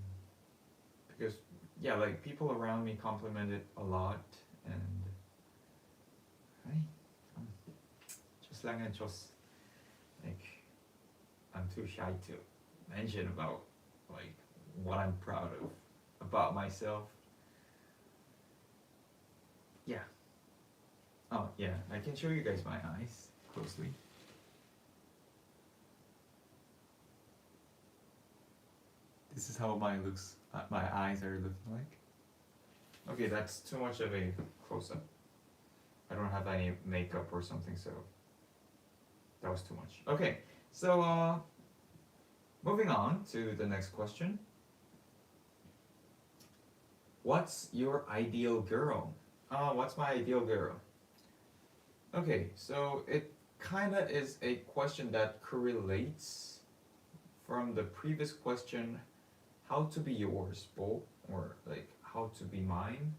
yeah, like people around me compliment it a lot, and ay, just lang and just like I'm too shy to mention about like what I'm proud of about myself. Yeah. Oh yeah, I can show you guys my eyes closely. This is how my eyes are looking like. Okay, that's too much of a close-up. I don't have any makeup or something, so that was too much. Okay, so moving on to the next question. What's your ideal girl? What's my ideal girl? Okay, so it kinda is a question that correlates from the previous question, how to be yours, Bo, or like how to be mine.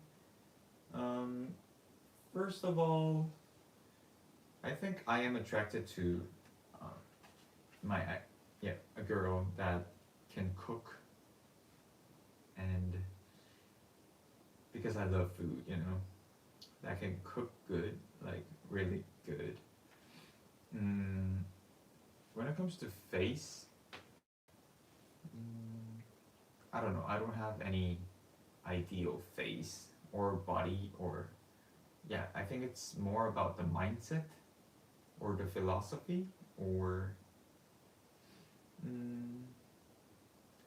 first of all, I think I am attracted to uh, yeah, a girl that can cook, and because I love food, that can cook good, like really good. Mm, when it comes to face, mm, I don't know. I don't have any ideal face or body, or yeah. I think it's more about the mindset or the philosophy, or mm,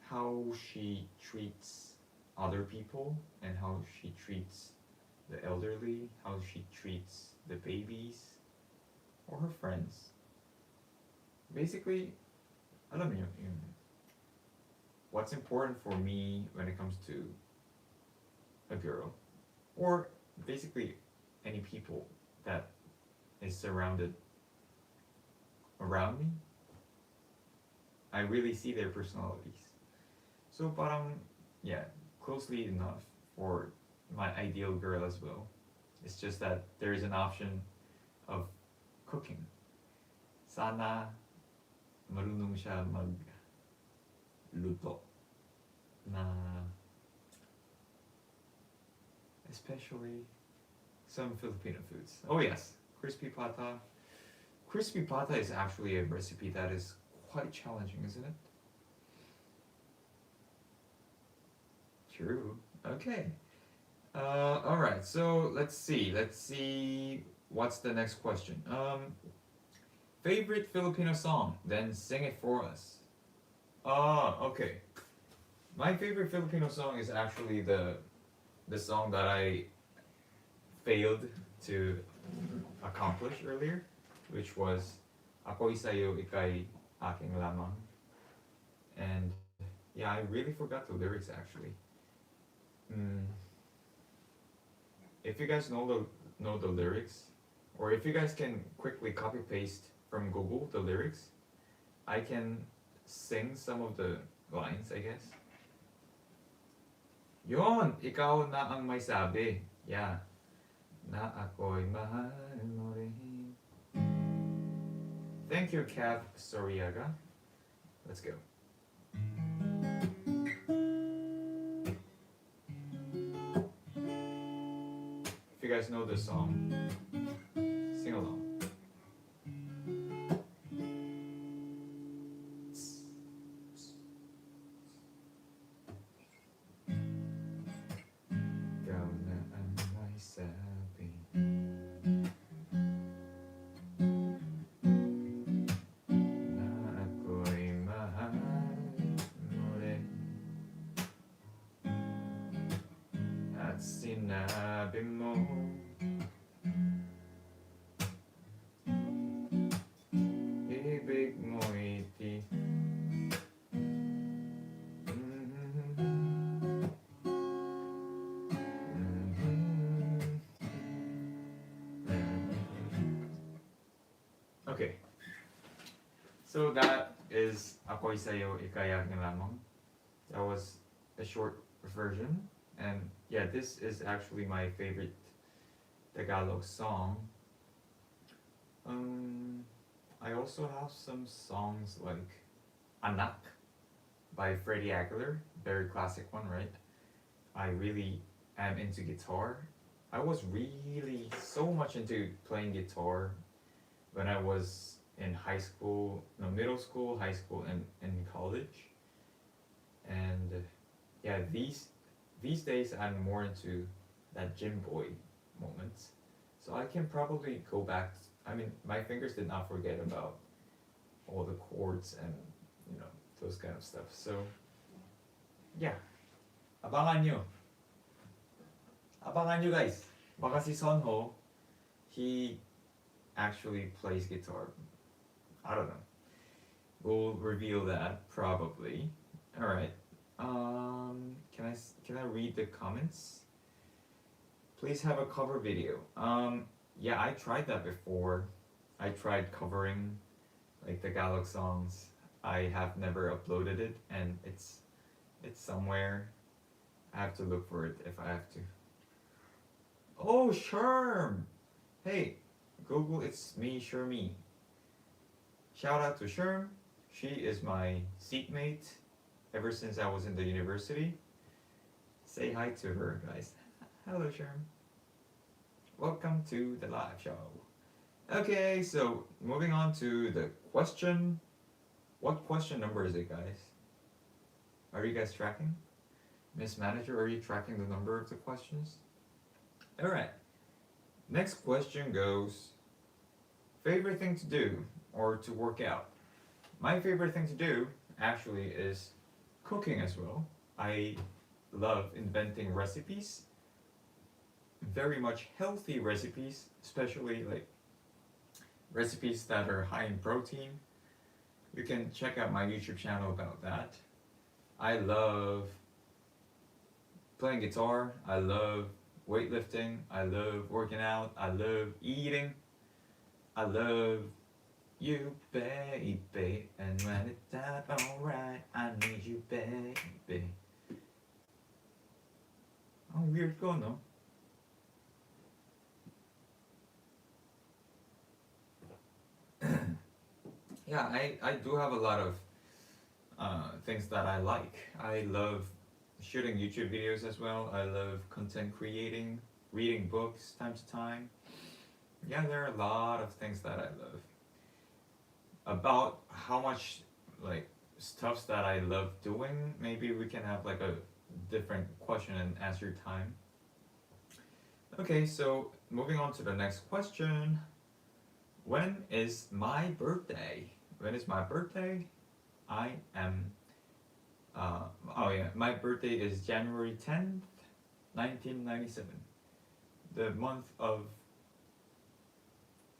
how she treats other people, and how she treats the elderly, how she treats the babies or her friends. Basically, alam niyo, what's important for me when it comes to a girl, or basically any people that is surrounded around me, I really see their personalities. So parang, yeah, closely enough for my ideal girl as well. It's just that there is an option of cooking. Sana marunong siya magluto na, especially some Filipino foods. Oh yes, crispy pata. Crispy pata is actually a recipe that is quite challenging, isn't it? True. Okay. All right. So let's see. Let's see. What's the next question? Favorite Filipino song? Then sing it for us. Okay. My favorite Filipino song is actually the song that I failed to accomplish earlier, which was Ako'y Sa'yo, Ika'y Aking Lamang. And yeah, I really forgot the lyrics actually. Mm, if you guys know the lyrics, or if you guys can quickly copy paste from Google the lyrics, I can sing some of the lines, I guess. Yon, ikaw na ang may sabi. Yeah. Na ako'y mahal mo rin. Thank you, Cav Soriaga. Let's go. If you guys know this song, sing along. Ikaw na ang may sabi. Na ako'y mahal mo rin. At sinabi mo, ibig mo'y Okay. So that is Ako'y Sa'yo, Ika'y Aking Lamang. That was a short version. And yeah, this is actually my favorite Tagalog song. I also have some songs like Anak by Freddie Aguilar, very classic one, right? I really am into guitar. I was really so much into playing guitar when I was in high school, no, middle school, high school, and in college. And yeah, these days I'm more into that gym boy moments. So I can probably go back. I mean, my fingers did not forget about all the chords and those kind of stuff. So yeah, abangan nyo. Abangan nyo guys. Baka si Sonho, he actually plays guitar. I don't know. We'll reveal that probably. All right. Can I read the comments? Please have a cover video. Yeah, I tried that before. I tried covering like Tagalog songs. I have never uploaded it, and it's somewhere. I have to look for it if I have to. Oh, Sherm! Hey, Google, it's me, Shermie. Shout out to Sherm. She is my seatmate ever since I was in the university. Say hi to her, guys. Hello, Sherm. Welcome to the live show. Okay, so moving on to the question. What question number is it, guys? Are you guys tracking? Miss Manager, are you tracking the number of the questions? Alright. Next question goes, favorite thing to do or to work out? My favorite thing to do actually is cooking as well. I love inventing recipes, very much healthy recipes, especially like recipes that are high in protein. You can check out my YouTube channel about that. I love playing guitar, I love weightlifting, I love working out, I love eating, I love you, baby, and when it's not alright, I need you, baby. Oh, weird ko, no? Yeah, I do have a lot of things that I like. I love shooting YouTube videos as well. I love content creating, reading books time to time. Yeah, there are a lot of things that I love. About how much like stuffs that I love doing, maybe we can have like a different question and answer time. Okay, so moving on to the next question. When is my birthday? When is my birthday? I am oh yeah, my birthday is January 10th, 1997. The month of,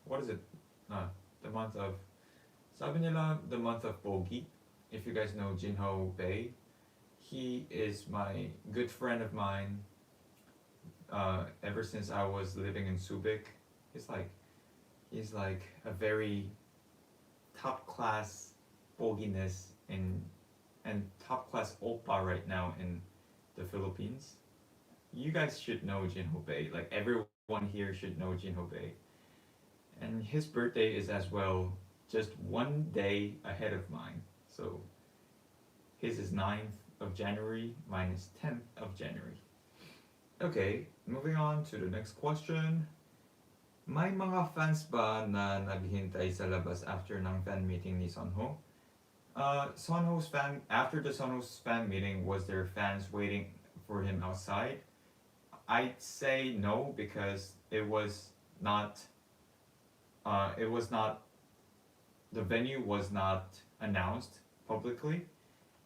what is it? The month of, sabi nila, the month of Bogi. If you guys know Jinho Bei, he is my good friend of mine ever since I was living in Subic. He's like a very top class boginess in and top class oppa right now in the Philippines. You guys should know Jinho Bei. Like everyone here should know Jinho Bei. And his birthday is as well just one day ahead of mine. So his is 9th of January, mine is 10th of January. Okay, moving on to the next question. May mga fans ba na naghintay sa labas after ng fan meeting ni Sunho? Sunho's fan, after the Sunho's fan meeting, was there fans waiting for him outside? I'd say no, because it was not, the venue was not announced publicly,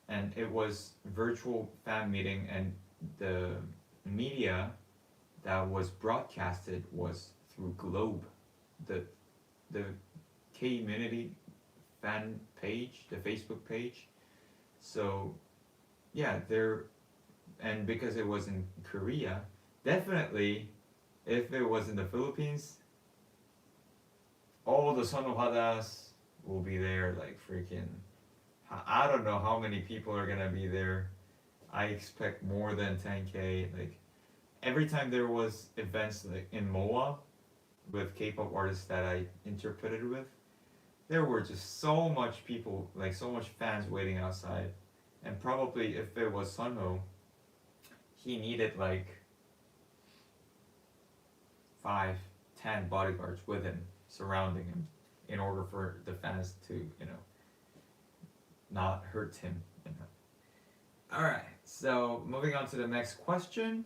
and it was virtual fan meeting, and the media that was broadcasted was through Globe, the K-Unity fan page, the Facebook page. So yeah, and because it was in Korea, definitely if it was in the Philippines, all the Sonohadas will be there, like freaking, I don't know how many people are gonna be there. I expect more than 10K. Like every time there was events like in MOA with K-pop artists that I interpreted with, there were just so much people, like so much fans waiting outside. And probably if it was Sunho, he needed like 5, 10 bodyguards with him, surrounding him, in order for the fans to, not hurt him. Alright, so moving on to the next question.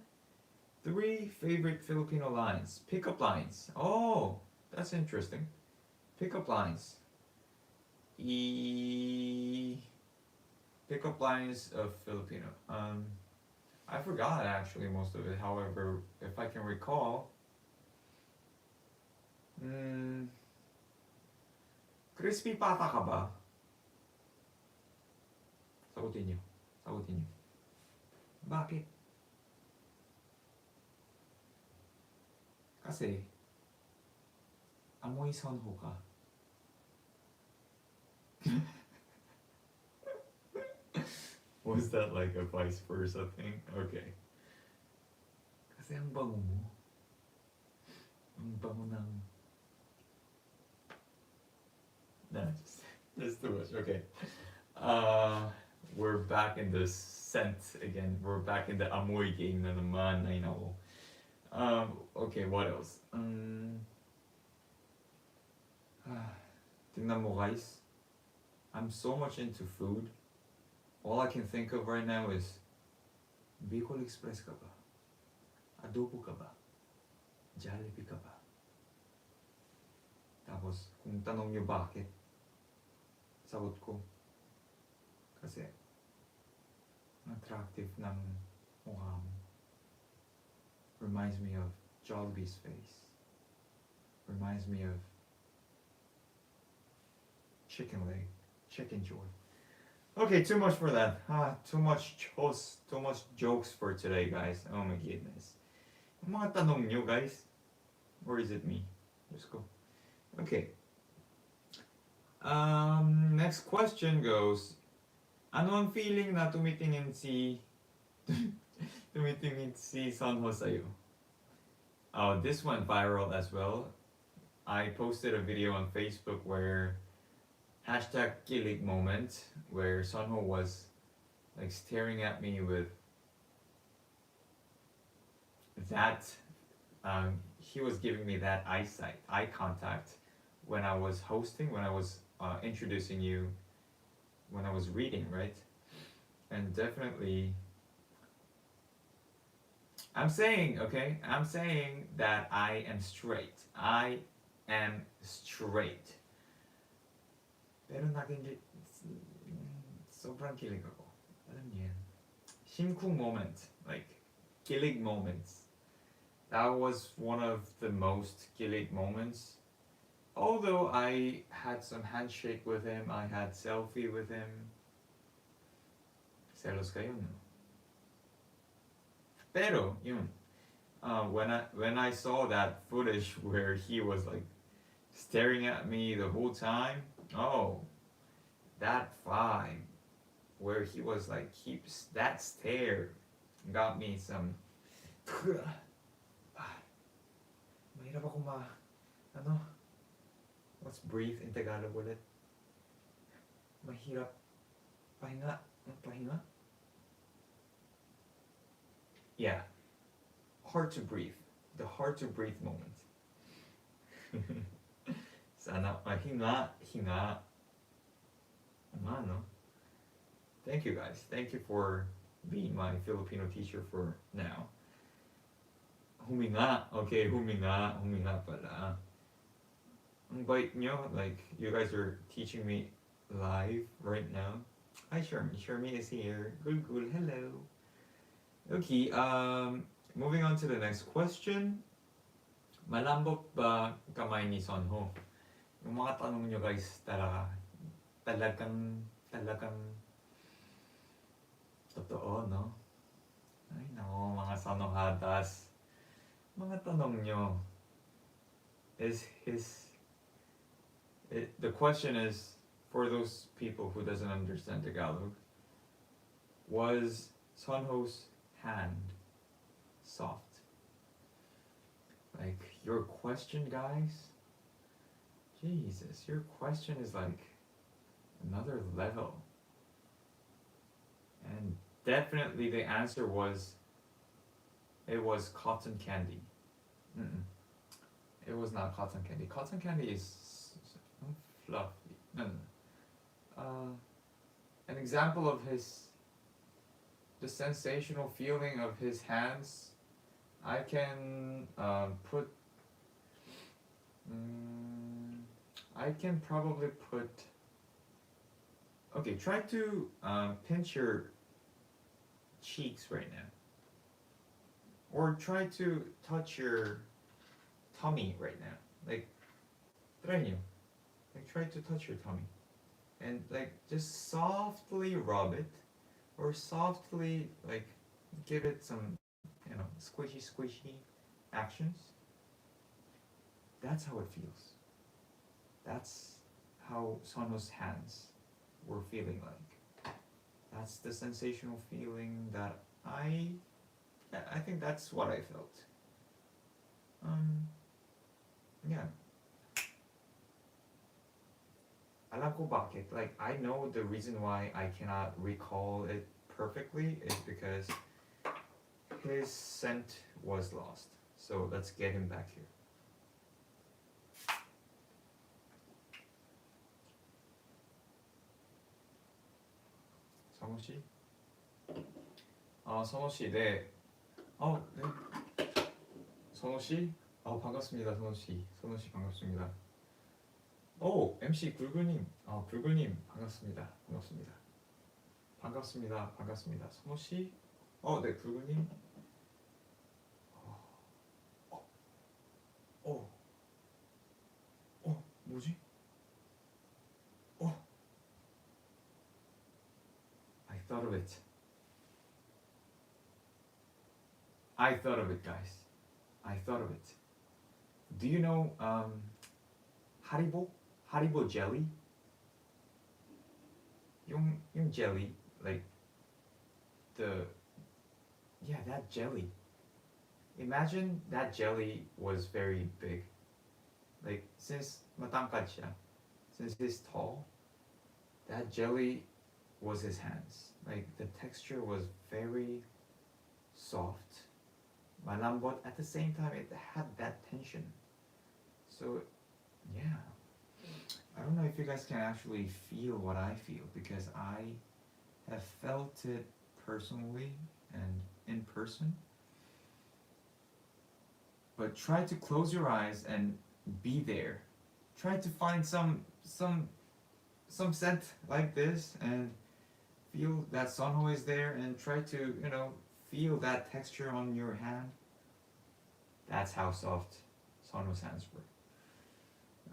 3 favorite Filipino lines. Pickup lines. Oh, that's interesting. Pickup lines. Pickup lines of Filipino. I forgot actually most of it. However, if I can recall, crispy pata ka ba? Sagutin niyo. Sagutin niyo. Bakit? Kasi, amoy Sunho ka. Was that like a vice versa thing? Okay. Kasi ang bango mo. Ang bango ng... No, just too much. Okay. We're back in the scent again. We're back in the amoy game na naman. I know. Okay, what else? Tingnan mo guys. I'm so much into food. All I can think of right now is Bicol Express ka ba? Adobo ka ba? Jollibee ka ba? Tapos, kung tanong nyo bakit, sagot ko, kasi attractive ng mukha mo. Reminds me of Jollibee's face. Reminds me of chicken leg, chicken joy. Okay, too much for that. Too much jokes for today, guys. Oh my goodness. Yung mga tanong nyo, guys. Or is it me? Let's go. Okay. Next question goes, ano ang feeling na tumitingin si Sanho sa'yo? Oh, this went viral as well. I posted a video on Facebook where hashtag kilig moment, where Sanho was like staring at me with that, he was giving me that eye contact when I was hosting, when I was introducing you, when I was reading, right? And definitely, I'm saying that I am straight. I am straight. Pero sobrang kilig ako. Alam niyo yan. Shinku moment, like kilig moments. That was one of the most kilig moments. Although I had some handshake with him, I had selfie with him. Selos kayo, no? Pero, yun. When I saw that footage where he was like staring at me the whole time, oh, that vibe where he was like that stare got me some. Mahirap ako what's breathe in Tagalog ulit? Mahirap pahinga. Pahinga? Yeah. Hard to breathe. The hard to breathe moment. Sana hinga. No? Thank you guys. Thank you for being my Filipino teacher for now. Huminga. Okay, huminga pala. Ang bait nyo. Like, you guys are teaching me live right now. Hi, Shermy. Shermy is here. Gulgul, hello. Okay, moving on to the next question. Malambot ba kamay ni Sanho? Yung mga tanong nyo guys, talagang totoo, no? Ay, nako, mga sanohadas. Mga tanong nyo. The question is, for those people who doesn't understand Tagalog, was Sanho's hand soft? Like, your question, guys? Jesus, your question is like another level. And definitely the answer was, it was cotton candy. It was not cotton candy. Cotton candy is fluffy. No. An example of the sensational feeling of his hands, I can probably put. Okay, try to pinch your cheeks right now, or try to touch your tummy right now. Like, try to touch your tummy, and like just softly rub it, or softly like give it some, squishy actions. That's how it feels. That's how Sanho's hands were feeling like. That's the sensational feeling that I think that's what I felt. alam ko bakit. Like, I know the reason why I cannot recall it perfectly is because his scent was lost. So let's get him back here. 성우 씨? 성우 씨, 네. 네. 성우 씨? 반갑습니다, 성우 씨. 성우 씨 반갑습니다. MC 굴굴님. 굴굴님 반갑습니다. 반갑습니다. 반갑습니다. 반갑습니다. 성우 씨? 네, 굴굴님. 뭐지? I thought of it. I thought of it, guys. I thought of it. Do you know Haribo? Haribo jelly? yung jelly, like that jelly. Imagine that jelly was very big. Like, since matangkad siya, since he's tall, that jelly was his hands. Like, the texture was very soft, malambot. At the same time, it had that tension. So, yeah. I don't know if you guys can actually feel what I feel, because I have felt it personally and in person. But try to close your eyes and be there. Try to find some scent like this and feel that Sunho is there, and try to, feel that texture on your hand. That's how soft Sunho's hands were.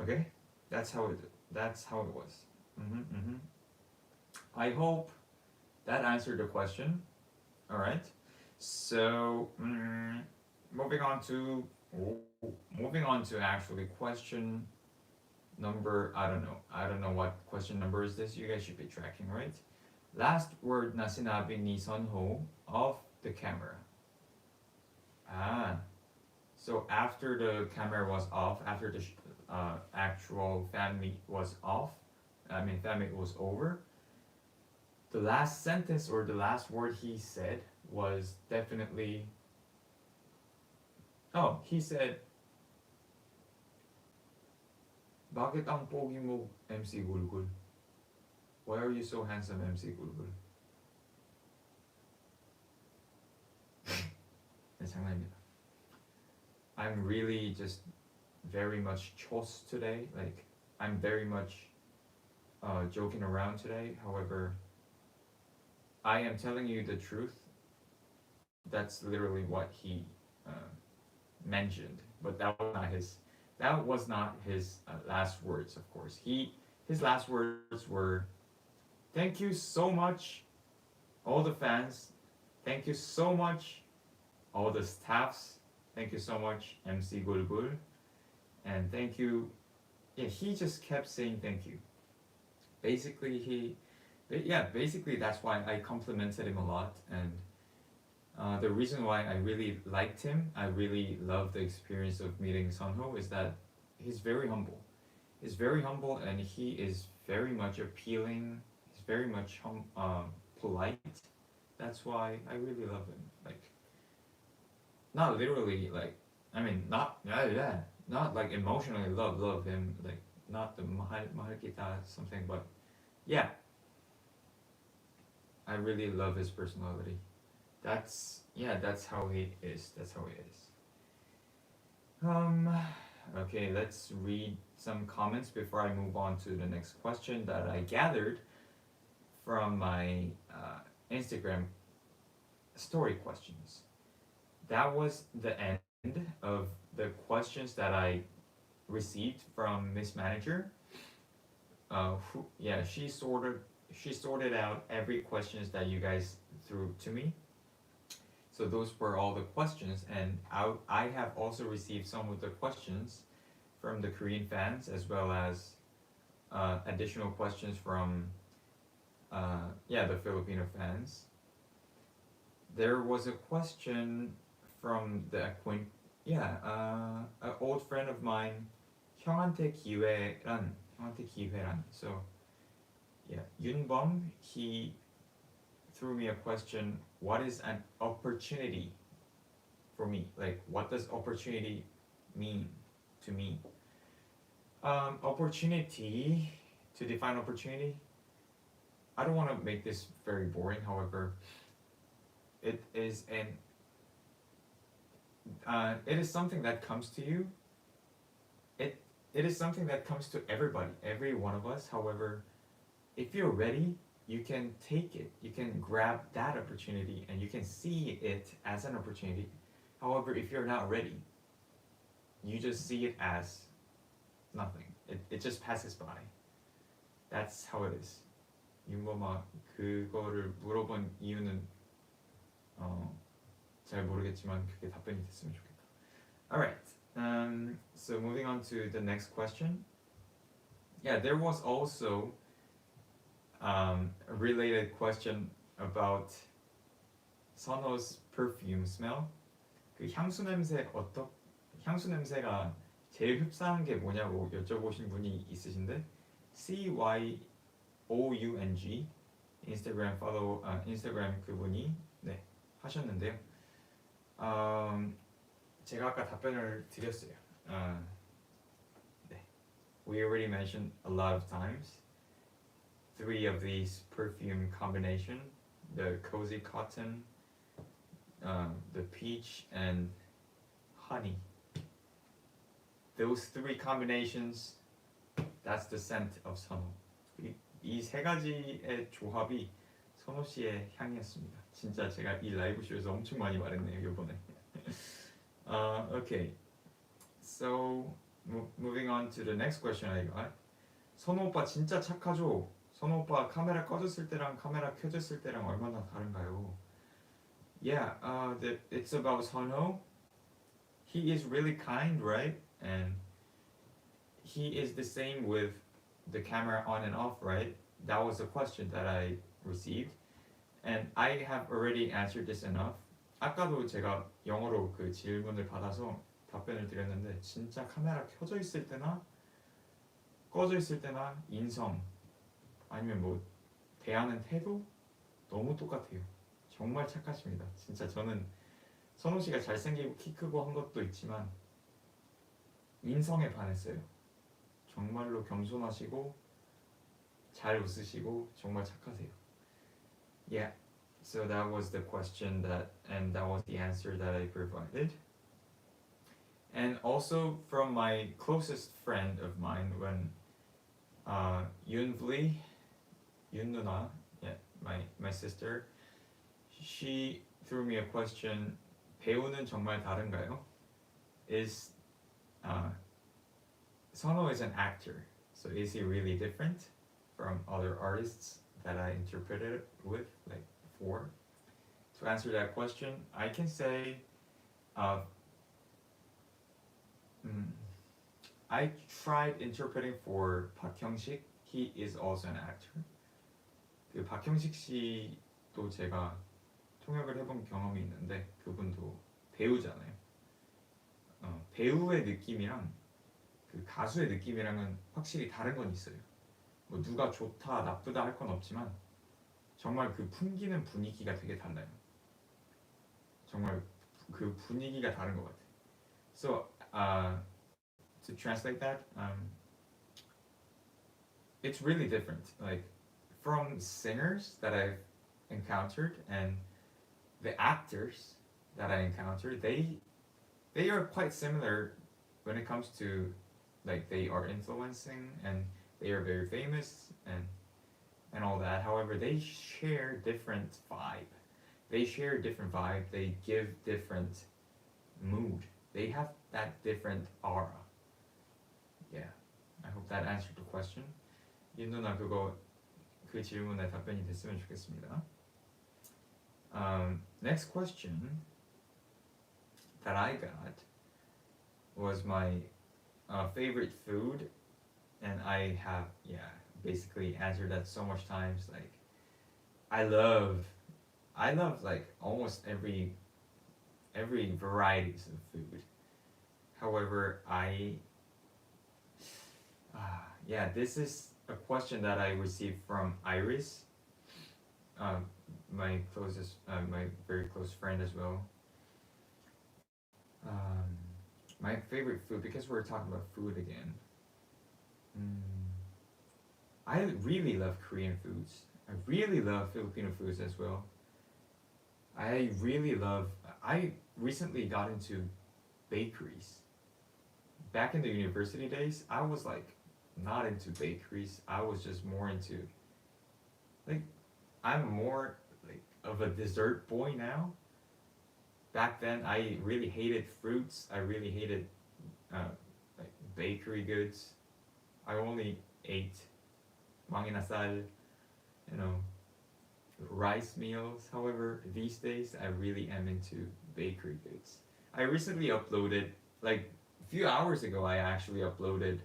Okay? That's how it was. I hope that answered the question. All right. So moving on to actually question number. I don't know what question number is this. You guys should be tracking, right? Last word na sinabi ni Sunho off the camera. So after the camera was off, after the actual fan meet was off, fan meet was over, the last sentence or the last word he said was definitely, he said, bakit ang pogi mo, MC Gulgul? Why are you so handsome, MC Gulgul? 장난입니다. I'm really just very much chos today. Like, I'm very much joking around today. However, I am telling you the truth. That's literally what he mentioned, but that was not his last words. Of course, his last words were, "Thank you so much, all the fans. Thank you so much, all the staffs. Thank you so much, MC Gulgul, and thank you." Yeah, he just kept saying thank you. Basically, that's why I complimented him a lot, and the reason why I really liked him, I really loved the experience of meeting Sunho, is that he's very humble. He's very humble, and he is very much appealing. He's very much polite. That's why I really love him. Like, not literally, like, not like emotionally love him, like, not the mahal kita something, but yeah, I really love his personality. That's how he is. Okay, let's read some comments before I move on to the next question that I gathered from my Instagram story questions. That was the end of the questions that I received from Miss Manager. She sorted out every questions that you guys threw to me. So those were all the questions, and I have also received some of the questions from the Korean fans, as well as additional questions from the Filipino fans. There was a question from an old friend of mine, 형한테 기회란. So Yeah, Yunbom, he threw me a question. What is an opportunity for me? Like, what does opportunity mean to me? Opportunity, to define opportunity, I don't want to make this very boring. However, it is it is something that comes to you. It it is something that comes to everybody, every one of us. However, if you're ready, you can take it. You can grab that opportunity and you can see it as an opportunity. However, if you're not ready, you just see it as nothing. It just passes by. That's how it is. 윤범아 그거를 물어본 이유는 잘 모르겠지만 그게 답변이 됐으면 좋겠다. Alright, so moving on to the next question. Yeah, there was also a related question about 선호's perfume smell. 그 향수 냄새 향수 냄새가 제일 흡사한 게 뭐냐고 여쭤보신 분이 있으신데 CYOUNG 인스타그램 팔로우 인스타그램 그분이 네 하셨는데요. 제가 아까 답변을 드렸어요. 네, we already mentioned a lot of times. 3 of these perfume combination, the cozy cotton, the peach, and honey. Those 3 combinations, that's the scent of 선호. 이 3가지의 조합이 선호 씨의 향이었습니다. 진짜 제가 이 라이브 쇼에서 엄청 많이 말했네요 이번에. Okay, so moving on to the next question I got. 선호 오빠 진짜 착하죠? 선호 오빠 카메라 꺼졌을 때랑 카메라 켜졌을 때랑 얼마나 다른가요? Yeah, it's about 선호. He is really kind, right? And he is the same with the camera on and off, right? That was a question that I received. And I have already answered this enough. 아까도 제가 영어로 그 질문을 받아서 답변을 드렸는데 진짜 카메라 켜져 있을 때나 꺼져 있을 때나 인성 아니면 뭐 대하는 태도 너무 똑같아요. 정말 착하십니다. 진짜 저는 선호 씨가 잘생기고 키 크고 한 것도 있지만 인성에 반했어요. 정말로 겸손하시고 잘 웃으시고 정말 착하세요. Yeah, so that was the question and that was the answer that I provided. And also from my closest friend of mine, when Yun Nuna, yeah, my sister, she threw me a question. 배우는 정말 다른가요? Is Sono is an actor, so is he really different from other artists that I interpreted with, like before? To answer that question, I can say I tried interpreting for Park Hyung-sik. He is also an actor. 그 박형식 씨도 제가 통역을 해본 경험이 있는데 그분도 배우잖아요. 배우의 느낌이랑 그 가수의 느낌이랑은 확실히 다른 건 있어요. 뭐 누가 좋다 나쁘다 할 건 없지만 정말 그 풍기는 분위기가 되게 달라요. 정말 그 분위기가 다른 것 같아요. So to translate that, it's really different. Like from singers that I've encountered and the actors that I encountered, they are quite similar when it comes to like they are influencing and they are very famous and all that. However, they share different vibe. They share different vibe. They give different mood. They have that different aura. Yeah, I hope that answered the question. 윤 누나 그 질문에 답변이 됐으면 좋겠습니다. Next question that I got was my favorite food, and I have basically answered that so much times. Like I love like almost every varieties of food. However, this is a question that I received from Iris, um, my very close friend as well. Um, my favorite food, because we're talking about food again. Mm, I really love Korean foods. I really love Filipino foods as well. I really love. I recently got into bakeries. Back in the university days, I was like not into bakeries. I was just more into like I'm more like of a dessert boy now. Back then, I really hated fruits. I really hated uh, like bakery goods. I only ate manginasal, you know, rice meals. However, these days I really am into bakery goods. I recently uploaded, like a few hours ago, I actually uploaded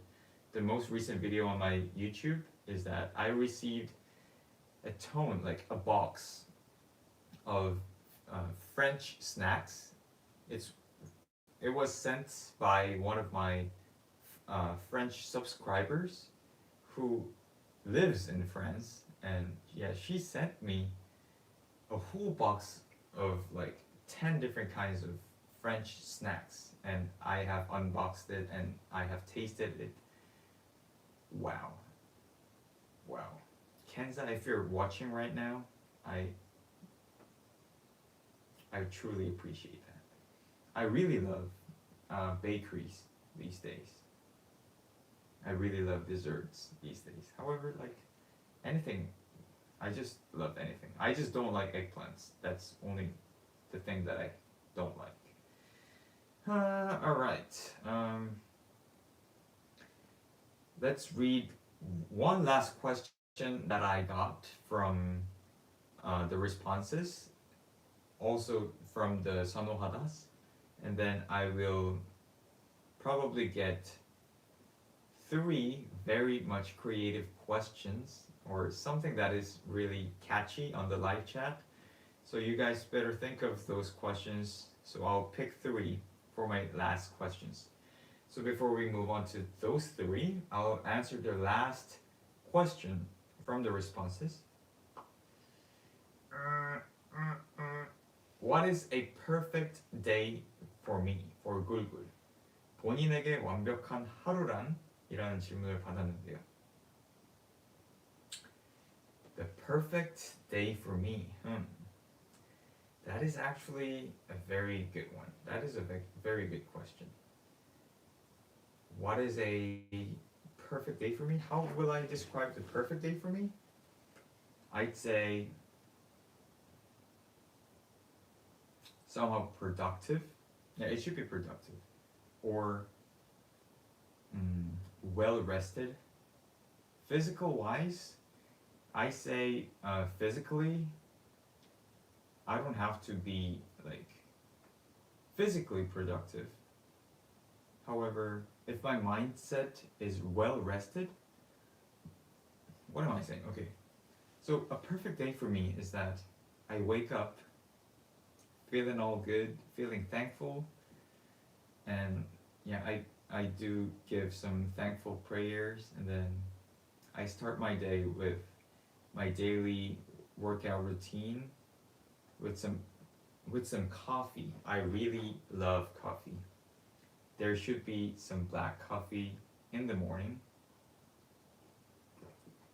the most recent video on my YouTube is that I received a tone, like a box of French snacks. It's it was sent by one of my French subscribers who lives in France, and yeah, she sent me a whole box of like 10 different kinds of French snacks, and I have unboxed it and I have tasted it. Wow, wow. Kenza, if you're watching right now, I I truly appreciate that. I really love bakeries these days. I really love desserts these days. However, like anything, I just love anything. I just don't like eggplants. That's only the thing that I don't like. All right. Let's read one last question that I got from the responses, also from the Sanohadas, and then I will probably get three very much creative questions or something that is really catchy on the live chat. So you guys better think of those questions. So I'll pick three for my last questions. So before we move on to those three, I'll answer the last question from the responses. What is a perfect day for me, for Gulgul? 본인에게 완벽한 하루란? 이라는 질문을 받았는데요. The perfect day for me. That is actually a very good one. That is a very good question. What is a perfect day for me? How will I describe the perfect day for me? I'd say somehow productive. Yeah, it should be productive. Or well rested. Physical wise, I say physically, I don't have to be like physically productive. However, if my mindset is well rested, what am I saying? Okay, so a perfect day for me is that I wake up feeling all good, feeling thankful, and yeah, I do give some thankful prayers, and then I start my day with my daily workout routine with some coffee. I really love coffee. There should be some black coffee in the morning.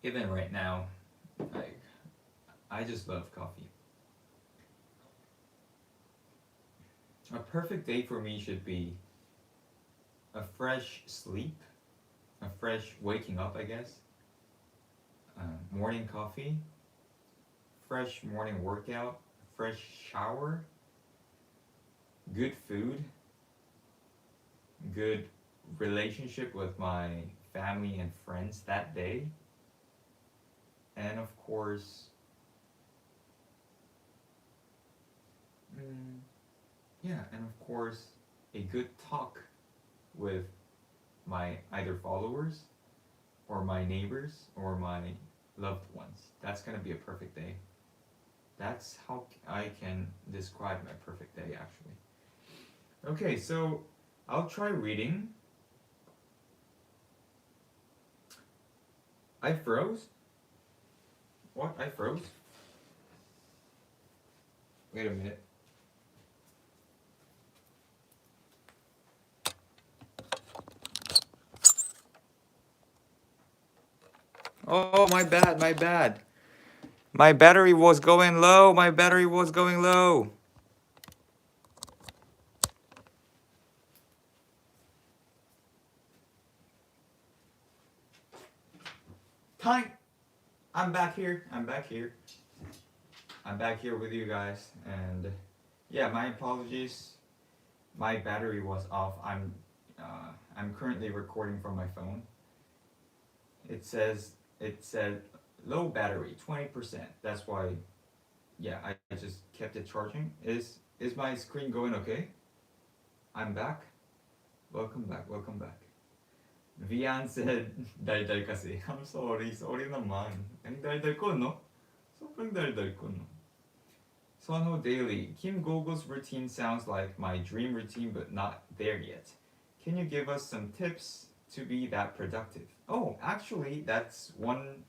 Even right now, like I just love coffee. A perfect day for me should be a fresh sleep, a fresh waking up, I guess. Morning coffee, fresh morning workout, fresh shower, good food, good relationship with my family and friends that day, and of course, yeah, and of course, a good talk with my either followers or my neighbors or my loved ones. That's gonna be a perfect day. That's how I can describe my perfect day actually. Okay, so I'll try reading. I froze? What? I froze? Wait a minute. Oh, my bad, my bad. My battery was going low. My battery was going low. Time. I'm back here. I'm back here. I'm back here with you guys. And yeah, my apologies. My battery was off. I'm currently recording from my phone. It said low battery, 20%. That's why yeah, I just kept it charging. Is my screen going okay? I'm back. Welcome back. Welcome back. Vian said daldal kasi. I'm sorry. Sorry naman. Ang daldal ko, no? Sobrang daldal ko, no? Sonho Daily. Kim Gulgul's routine sounds like my dream routine, but not there yet. Can you give us some tips to be that productive? Oh, actually, that's one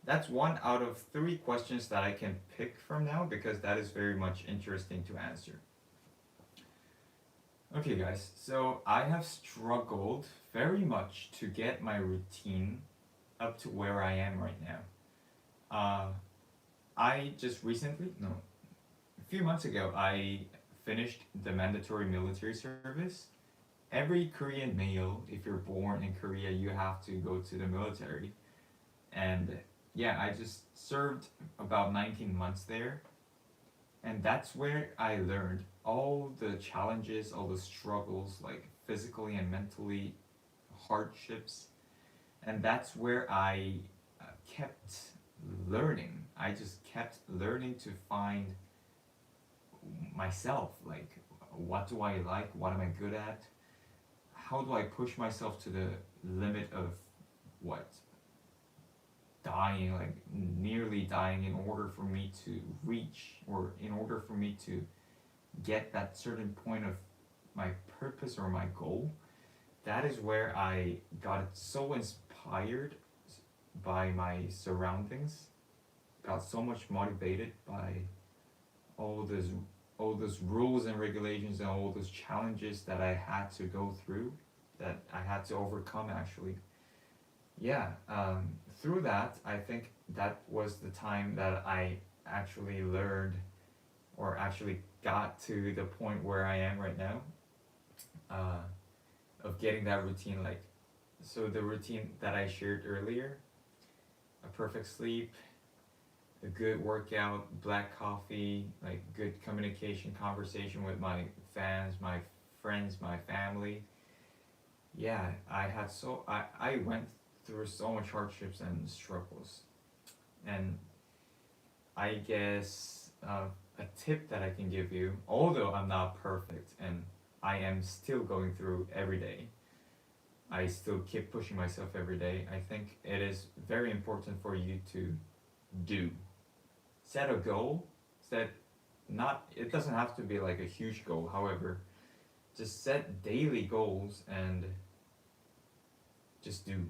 out of three questions that I can pick from now because that is very much interesting to answer. Okay, guys, so I have struggled very much to get my routine up to where I am right now. Uh, I just recently, no, a few months ago, I finished the mandatory military service. Every Korean male, if you're born in Korea, you have to go to the military. And yeah, I just served about 19 months there. And that's where I learned all the challenges, all the struggles, like physically and mentally, hardships. And that's where I kept learning. I just kept learning to find myself. Like, what do I like? What am I good at? How do I push myself to the limit of what? Dying, like nearly dying, in order for me to reach, or in order for me to get that certain point of my purpose or my goal. That is where I got so inspired by my surroundings, got so much motivated by all those all those rules and regulations and all those challenges that I had to go through, that I had to overcome actually. Yeah, through that, I think that was the time that I actually learned, or actually got to the point where I am right now, uh, of getting that routine. Like, so the routine that I shared earlier, a perfect sleep, a good workout, black coffee, like good communication, conversation with my fans, my friends, my family. Yeah, I went through so much hardships and struggles. And I guess a tip that I can give you, although I'm not perfect and I am still going through every day, I still keep pushing myself every day. I think it is very important for you to do. Set a goal. Set not it doesn't have to be like a huge goal, however, just set daily goals and just do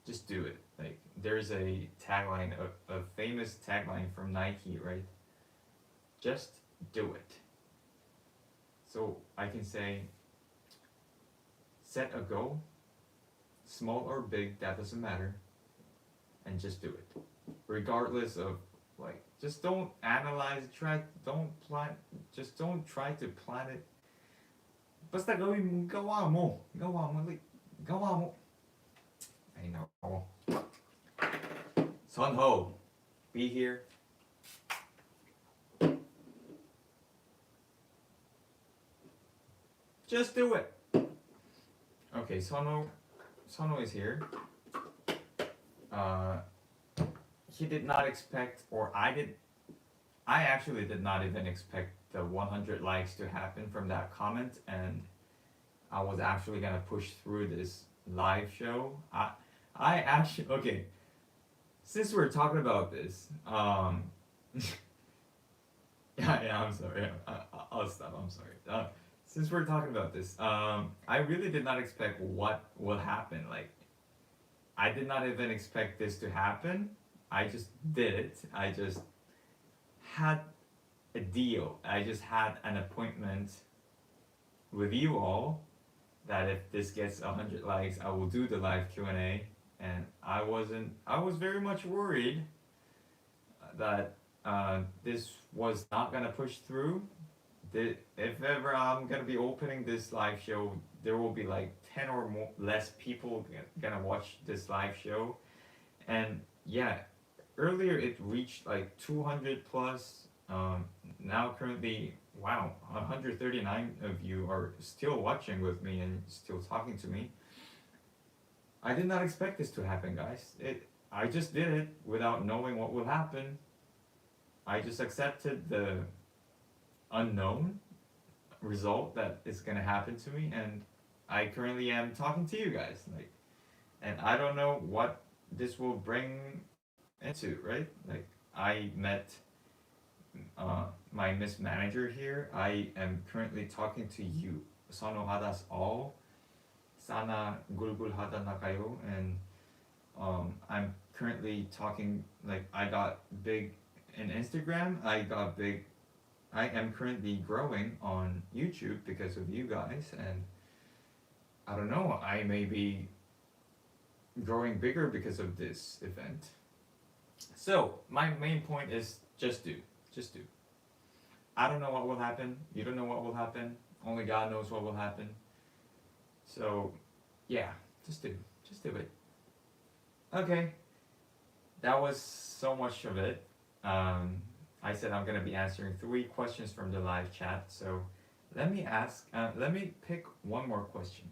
just do it. Like, there's a tagline, a famous tagline from Nike, right? Just do it. So I can say, set a goal, small or big, that doesn't matter, and just do it. Regardless of, like, just don't analyze, don't plan, just don't try to plan it. Basta gawin mo, gawa mo, like, gawa mo. I know. Sunho, be here. Just do it. Okay, Sono is here. Uh, he did not expect, or I actually did not even expect the 100 likes to happen from that comment, and I was actually gonna push through this live show. I actually, okay, since we're talking about this, yeah, I'm sorry. I'll stop. I'm sorry. Since we're talking about this, I really did not expect what will happen. Like, I did not even expect this to happen. I just did it. I just had a deal. I just had an appointment with you all that if this gets 100 likes, I will do the live Q&A. And I was very much worried that this was not gonna push through. If ever I'm gonna be opening this live show, there will be like 10 or more less people gonna watch this live show. And yeah, earlier it reached like 200 plus. Now currently, wow, 139 of you are still watching with me and still talking to me. I did not expect this to happen, guys. I just did it without knowing what will happen. I just accepted the unknown result that is gonna happen to me, and I currently am talking to you guys. Like, and I don't know what this will bring into, right? Like, I met my Miss Manager here. I am currently talking to you. 선호하다's all. Sana gulgul hada na kayo. And I'm currently talking, like, I got big in Instagram. I am currently growing on YouTube because of you guys. And I don't know, I may be growing bigger because of this event. So, my main point is just do. Just do. I don't know what will happen. You don't know what will happen. Only God knows what will happen. So, yeah, just do. Just do it. Okay. That was so much of it. I said I'm going to be answering 3 questions from the live chat. So, let me pick one more question.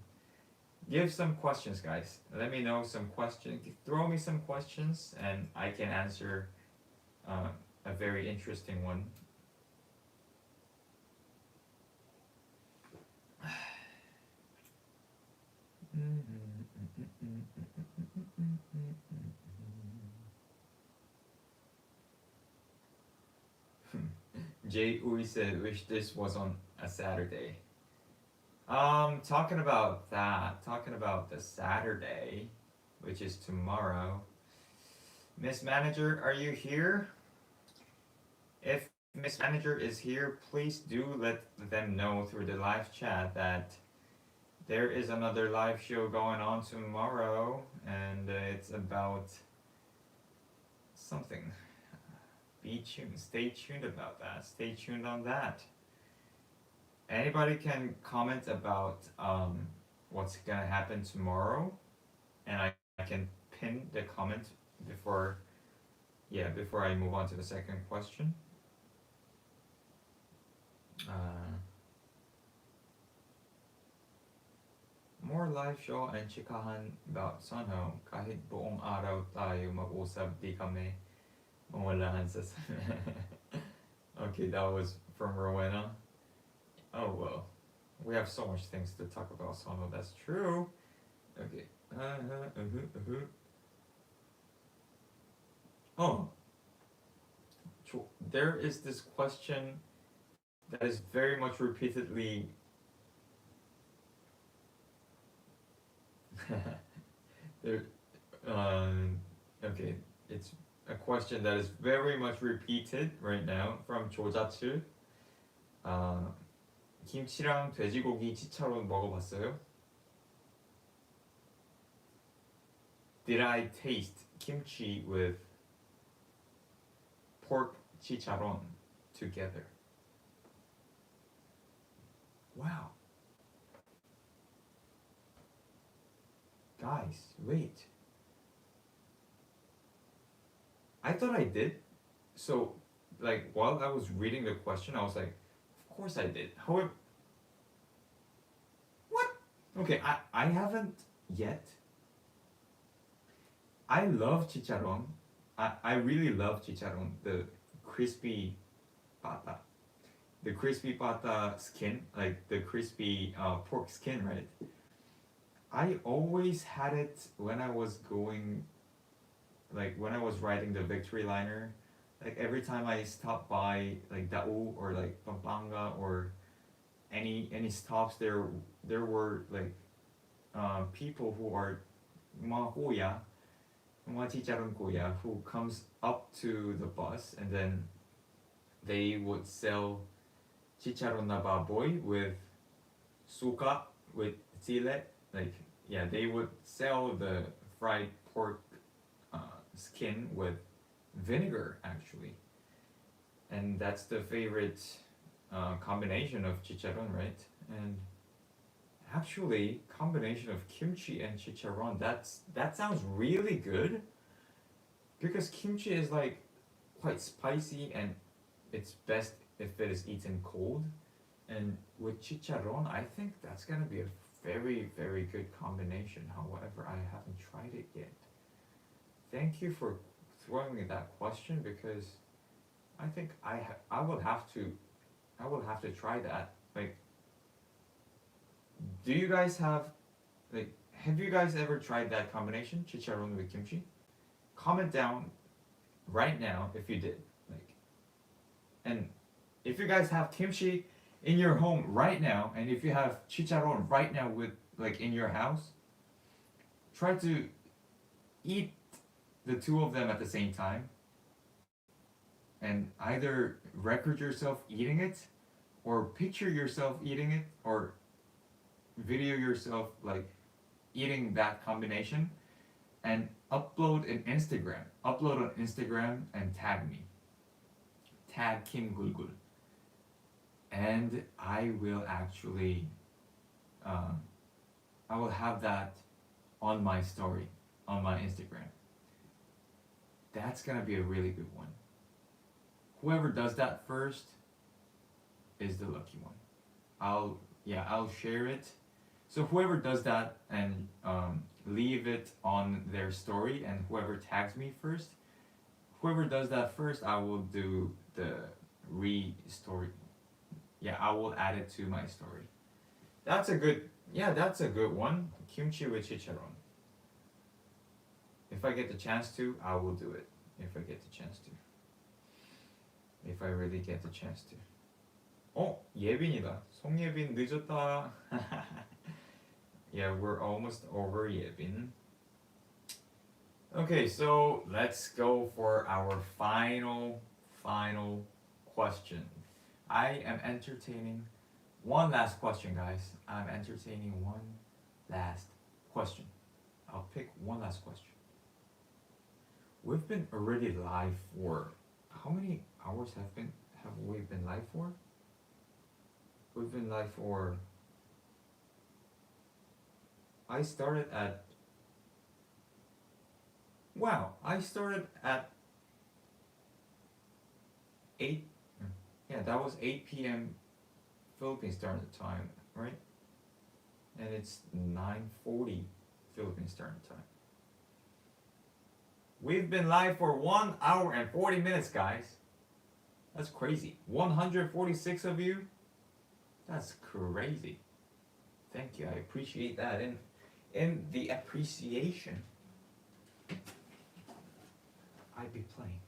Give some questions, guys. Let me know some questions. Throw me some questions, and I can answer a very interesting one. Jay Ui said, "Wish this was on a Saturday." Talking about that, talking about the Saturday, which is tomorrow. Miss Manager, are you here? If Miss Manager is here, please do let them know through the live chat that there is another live show going on tomorrow, and it's about something. Be tuned. Stay tuned about that. Stay tuned on that. Anybody can comment about what's gonna happen tomorrow, and I can pin the comment before I move on to the second question. More live show and chikahan about Sunho. Kahit buong araw tayo mag-usap, di kami mawalahan sa Okay, that was from Rowena. Oh well, we have so much things to talk about, Sunho. That's true. Okay. Oh, there is this question that is very much repeatedly there. Okay, it's a question that is very much repeated right now from 조자츠. 김치랑 돼지고기 치차론 먹어봤어요? Did I taste kimchi with pork chicharron together? Wow. Guys, wait. I thought I did. So, like, while I was reading the question, I was like, of course I did. However, what? Okay, I haven't yet. I love chicharron. I really love chicharron. The crispy pata. The crispy pata skin, like the crispy pork skin, right? I always had it when I was when I was riding the Victory Liner. Like every time I stopped by like Dau or like Pampanga or any stops there were like people who are mga kuya mga chicharon kuya who comes up to the bus and then they would sell chicharon na baboy with suka, with sile. Like, yeah, they would sell the fried pork skin with vinegar actually. And that's the favorite combination of chicharron, right? And actually, combination of kimchi and chicharron. That sounds really good because kimchi is like quite spicy and it's best if it is eaten cold. And with chicharron, I think that's gonna be a very very good combination. However, I haven't tried it yet. Thank you for throwing me that question because I think I will have to try that. Like, do you guys have you guys ever tried that combination, chicharron with kimchi? Comment down right now if you did. Like, and if you guys have kimchi in your home right now, and if you have chicharron right now with like in your house, try to eat the two of them at the same time, and either record yourself eating it, or picture yourself eating it, or video yourself like eating that combination, and upload on Instagram and tag me, tag Kimgulgul, and I will actually I will have that on my story on my Instagram. That's gonna be a really good one. Whoever does that first is the lucky one. I'll share it. So whoever does that and leave it on their story, and whoever tags me first, whoever does that first, I will do the story. Yeah, I will add it to my story. That's a good one. Kimchi with chicharron. If I get the chance to, I will do it. If I get the chance to. If I really get the chance to. 예빈이다. 송예빈 늦었다. Yeah, we're almost over, Yebin. Okay, so let's go for our final question. I am entertaining one last question, guys. I'm entertaining one last question. I'll pick one last question. We've been already live for how many hours have we been live for? We've been live for I started at 8. Yeah, that was 8 p.m. Philippine Standard Time, right? And it's 9:40 Philippine Standard Time. We've been live for 1 hour and 40 minutes, guys. That's crazy. 146 of you? That's crazy. Thank you. I appreciate that. And in the appreciation, I'd be playing.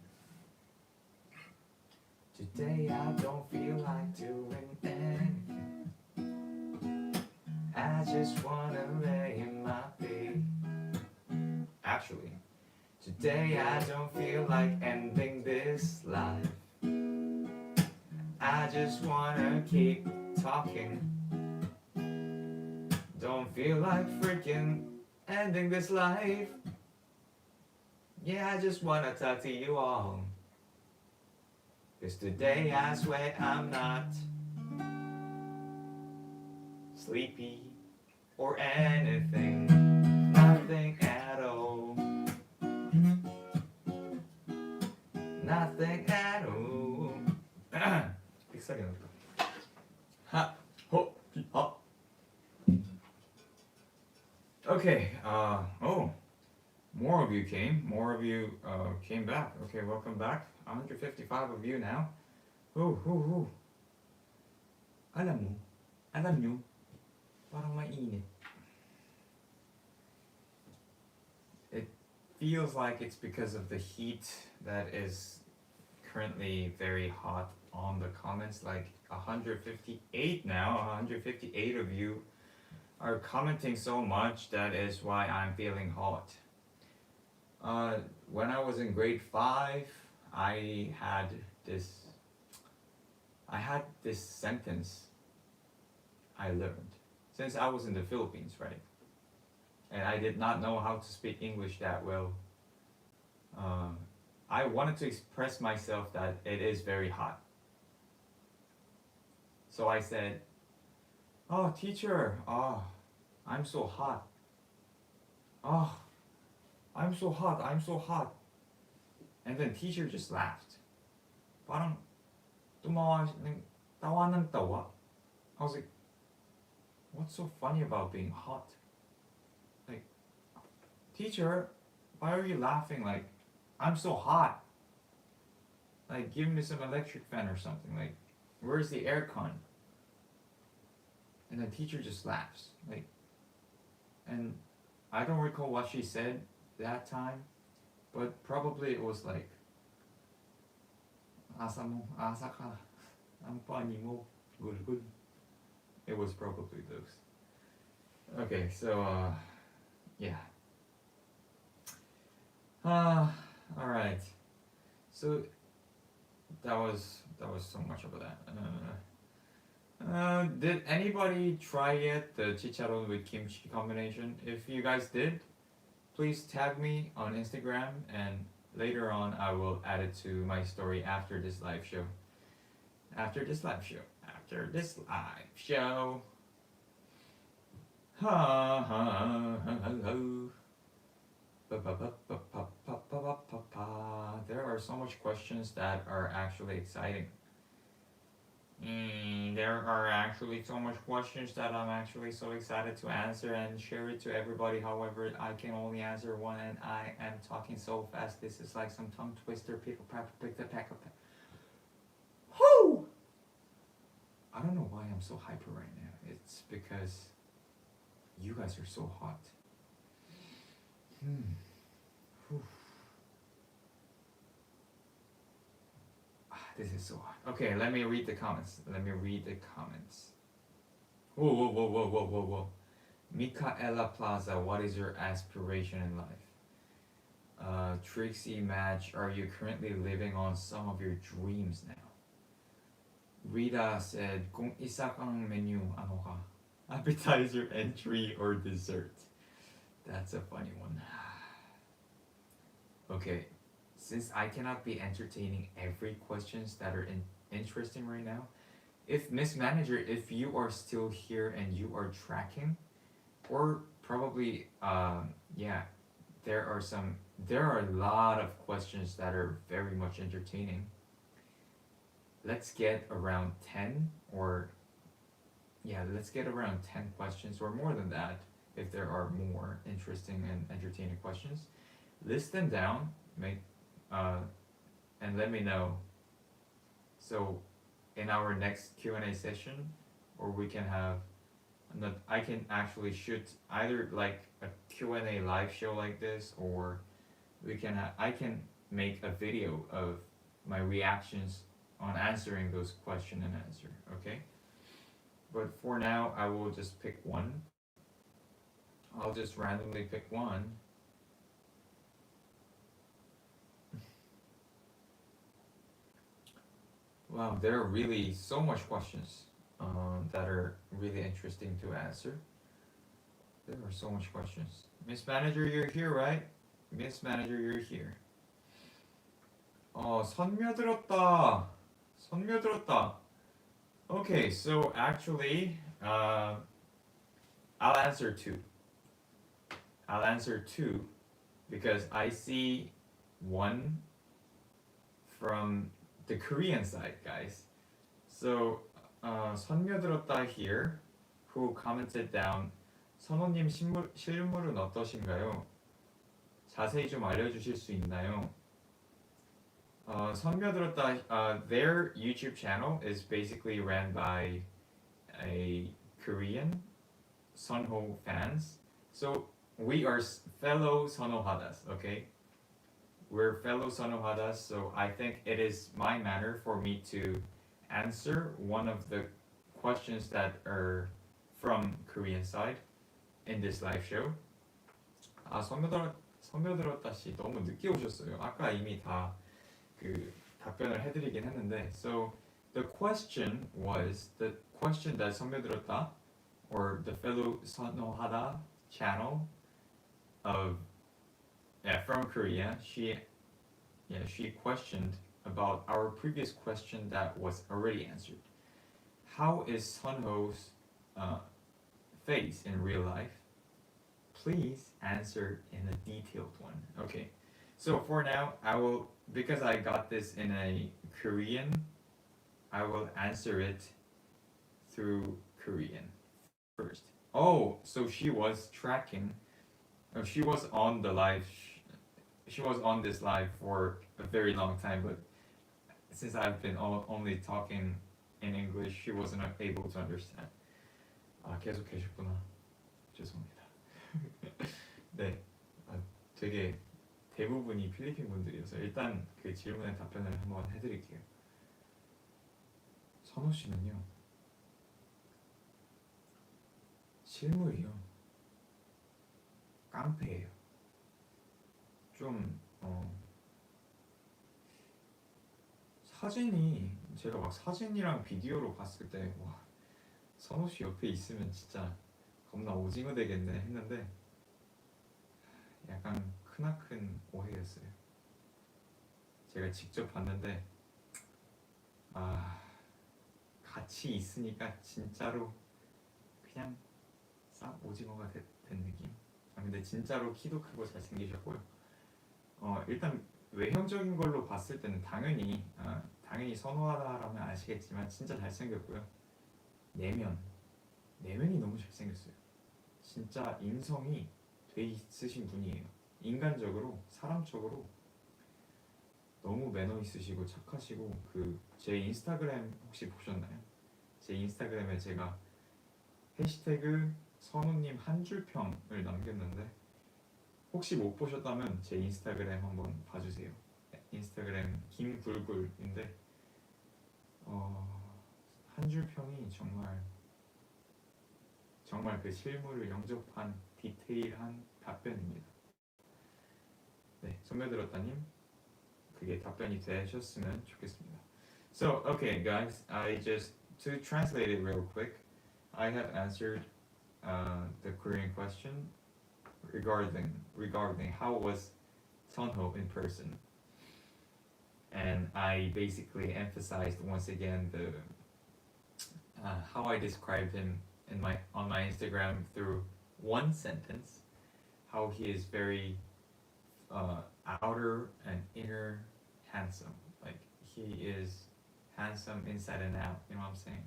Today I don't feel like doing anything. I just wanna lay in my bed. Actually, today I don't feel like ending this life. I just wanna keep talking. Don't feel like freaking ending this life. Yeah, I just wanna talk to you all. 'Cause today I swear I'm not sleepy or anything. Nothing at all. Nothing at all. 빅사리 나왔다. 하, 호, 비, 하. Okay, more of you came. More of you came back. Okay, welcome back. 155 of you now. Alam nyo, parang mainit. It feels like it's because of the heat that is currently very hot on the comments. Like 158 now. 158 of you are commenting so much. That is why I'm feeling hot. When I was in grade 5, I had this I had this sentence I learned since I was in the Philippines, right? And I did not know how to speak English that well. Um, I wanted to express myself that it is very hot. So I said, "Oh, teacher, I'm so hot. Oh, I'm so hot. I'm so hot." And then teacher just laughed. Parang tumawa, tawa ng tawa. I was like, "What's so funny about being hot? Like, teacher, why are you laughing? Like, I'm so hot. Like, give me some electric fan or something. Like, where's the aircon?" And the teacher just laughs. Like, and I don't recall what she said that time, but probably it was like, "Asa mo, asa ka, ang pani mo, gulgul." It was probably those. Okay, so yeah. All right. So that was so much about that. Did anybody try yet the chicharron with kimchi combination? If you guys did, please tag me on Instagram, and later on I will add it to my story after this live show. After this live show. After this live show. Ha ha ha hello. There are so much questions that are actually exciting. There are actually so much questions that I'm actually so excited to answer and share it to everybody. However, I can only answer one, and I am talking so fast. This is like some tongue twister. Pick the pack up. Whoo! I don't know why I'm so hyper right now. It's because you guys are so hot. This is so hot. Okay, let me read the comments. Whoa, whoa, whoa, whoa, whoa, whoa, whoa. Micaela Plaza, what is your aspiration in life? Trixie Match, are you currently living on some of your dreams now? Rita said, kung isa kang menu, ano ka? Appetizer, entry, or dessert? That's a funny one. Okay, since I cannot be entertaining every questions that are interesting right now, if Miss Manager, if you are still here and you are tracking, or probably yeah, there are a lot of questions that are very much entertaining. Let's get around 10, or yeah, let's get around 10 questions or more than that if there are more interesting and entertaining questions. List them down, make and let me know. So in our next Q&A session, or we can have I can actually shoot either like a Q&A live show like this, or I can make a video of my reactions on answering those question and answer, okay? But for now, I will just pick one. I'll just randomly pick one. Wow, there are really so much questions that are really interesting to answer. There are so much questions. Miss Manager, you're here, right? Miss Manager, you're here. 선며들었다. 선며들었다. Okay, so actually, I'll answer two. I'll answer two because I see one from the Korean side, guys. So, 선며들었다 here, who commented down, 선호님 실물은 어떠신가요? 자세히 좀 알려주실 수 있나요? 선며들었다, their YouTube channel is basically ran by a Korean Sunho fans. So we are fellow Sonohadas, okay? We're fellow Sonohadas, so I think it is my manner for me to answer one of the questions that are from Korean side in this live show. 선별들었다 씨 너무 늦게 오셨어요. 아까 이미 다 그 답변을 해드리긴 했는데, so the question that 선별들었다 or the fellow 선호하다 channel of from Korea, she questioned about our previous question that was already answered. How is Sunho's face in real life? Please answer in a detailed one. Okay, so for now, because I got this in a Korean, I will answer it through Korean first. Oh, so she was tracking, she was on the live, she was on this live for a very long time, but since I've been only talking in English, she wasn't able to understand. 아, 계속 계셨구나. 죄송합니다. 네, 되게 대부분이 필리핀 분들이어서 일단 그 질문에 답변을 한번 해드릴게요. 선호 씨는요, 실물이요, 깡패예요. 좀 사진이 제가 막 사진이랑 비디오로 봤을 때 와, 선호 씨 옆에 있으면 진짜 겁나 오징어 되겠네 했는데 약간 크나큰 오해였어요. 제가 직접 봤는데 같이 있으니까 진짜로 그냥 싹 오징어가 된 느낌. 근데 진짜로 키도 크고 잘생기셨고요. 일단 외형적인 걸로 봤을 때는 당연히 선호하다라면 아시겠지만 진짜 잘생겼고요. 내면이 너무 잘생겼어요. 진짜 인성이 돼 있으신 분이에요. 인간적으로, 사람적으로 너무 매너 있으시고 착하시고, 제 인스타그램 혹시 보셨나요? 제 인스타그램에 제가 해시태그 선우님 한 줄평을 남겼는데 혹시 못 보셨다면 제 인스타그램 한번 봐주세요. 인스타그램 김굴굴인데 한 줄평이 정말 그 실물을 영접한 디테일한 답변입니다. 네, 선배들었다님 그게 답변이 되셨으면 좋겠습니다. So, okay guys, to translate it real quick, I have answered the Korean question regarding how was Sunho in person, and I basically emphasized once again the how I described him on my Instagram through one sentence, how he is very outer and inner handsome. Like he is handsome inside and out. You know what I'm saying?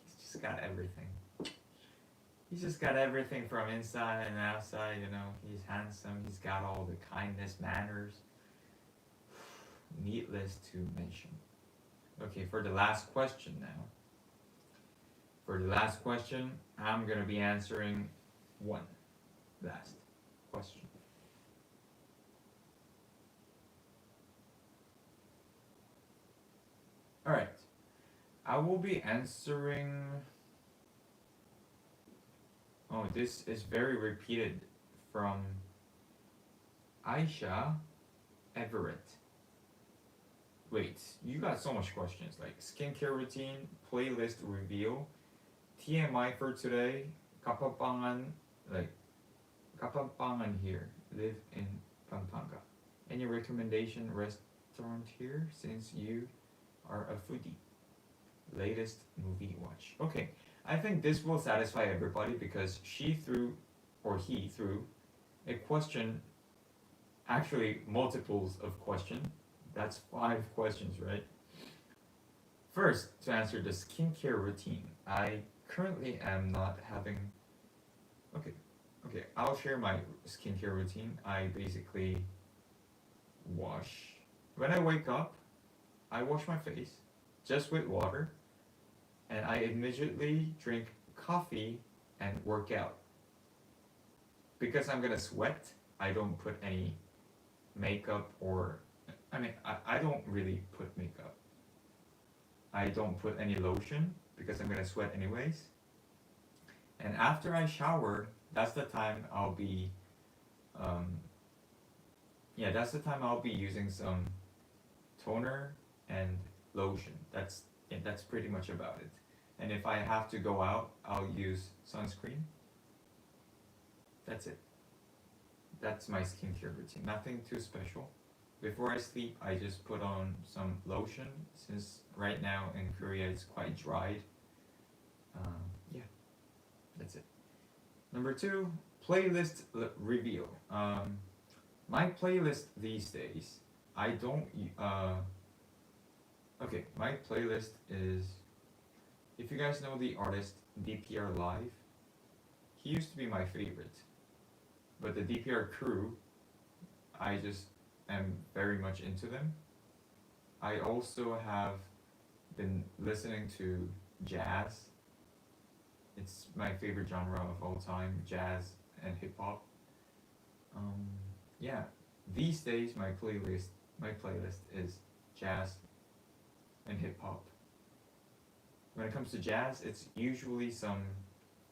He's just got everything. He's just got everything from inside and outside. You know, he's handsome. He's got all the kindness, manners. Needless to mention. Okay, for the last question now. For the last question, I'm gonna be answering one last question. Alright, I will be answering. Oh, this is very repeated from Aisha Everett. Wait, you got so much questions like skincare routine, playlist reveal, TMI for today, Kapapangan, like Kapapangan here, live in Pampanga. Any recommendation restaurant here since you are a foodie? Latest movie watch. Okay, I think this will satisfy everybody because he threw a question, actually multiples of question. That's 5 questions, right? First, to answer the skincare routine, I currently am not having. Okay, I'll share my skincare routine. I basically wash. When I wake up, I wash my face just with water, and I immediately drink coffee and work out. Because I'm gonna sweat, I don't put any makeup or. I don't really put makeup. I don't put any lotion because I'm gonna sweat anyways. And after I shower, that's the time I'll be, um, yeah, that's the time I'll be using some toner and lotion. That's pretty much about it. And if I have to go out, I'll use sunscreen. That's it. That's my skincare routine. Nothing too special. Before I sleep, I just put on some lotion since right now in Korea it's quite dried. Yeah, that's it. Number two, playlist reveal. My playlist these days, I don't. Okay, my playlist is. If you guys know the artist DPR Live, he used to be my favorite, but the DPR crew, I just am very much into them. I also have been listening to jazz. It's my favorite genre of all time, jazz and hip hop. Um, yeah, these days my playlist is jazz and hip hop. When it comes to jazz, it's usually some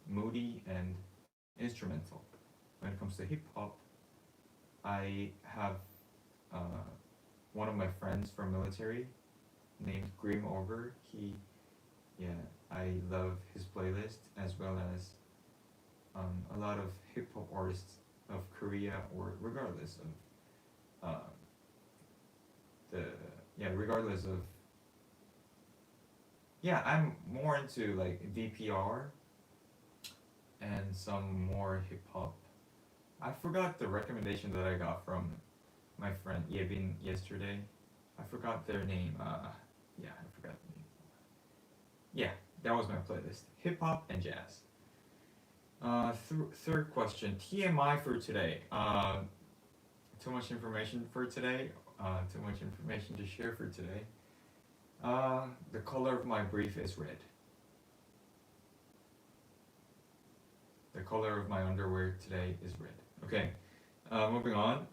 moody and instrumental. When it comes to hip hop, I have uh, one of my friends from military named Grim Over. Yeah, I love his playlist as well as a lot of hip hop artists of Korea or regardless of the regardless of I'm more into like DPR and some more hip hop. I forgot the recommendation that I got from my friend Yevin yesterday. I forgot their name. I forgot the name. Yeah, that was my playlist. Hip hop and jazz. Third question. TMI for today. Too much information for today. Too much information to share for today. The color of my brief is red. The color of my underwear today is red. Okay, moving on.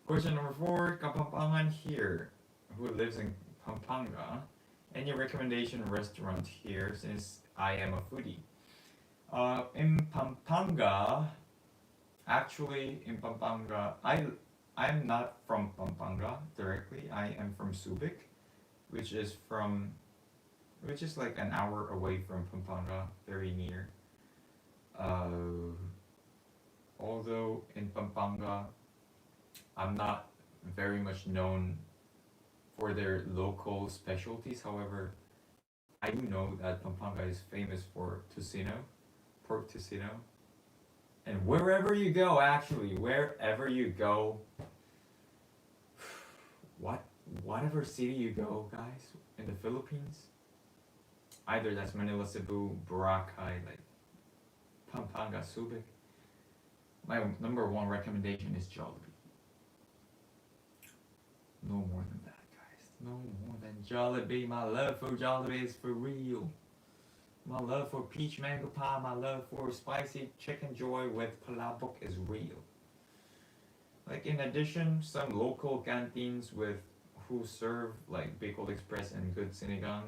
Question number 4. Kapampangan here, who lives in Pampanga. Any recommendation restaurant here since I am a foodie? In Pampanga, actually in Pampanga, I'm not from Pampanga directly. I am from Subic, which is like an hour away from Pampanga, very near. Uh, Although in Pampanga, I'm not very much known for their local specialties. However, I do know that Pampanga is famous for tocino, pork tocino. And wherever you go, actually, wherever you go, whatever city you go, guys, in the Philippines, either that's Manila, Cebu, Boracay, like Pampanga, Subic, my number one recommendation is Jollibee. No more than that, guys. No more than Jollibee. My love for Jollibee is for real. My love for peach mango pie, my love for spicy chicken joy with palabok is real. Like in addition, some local canteens with who serve like Bicol Express and good sinigang.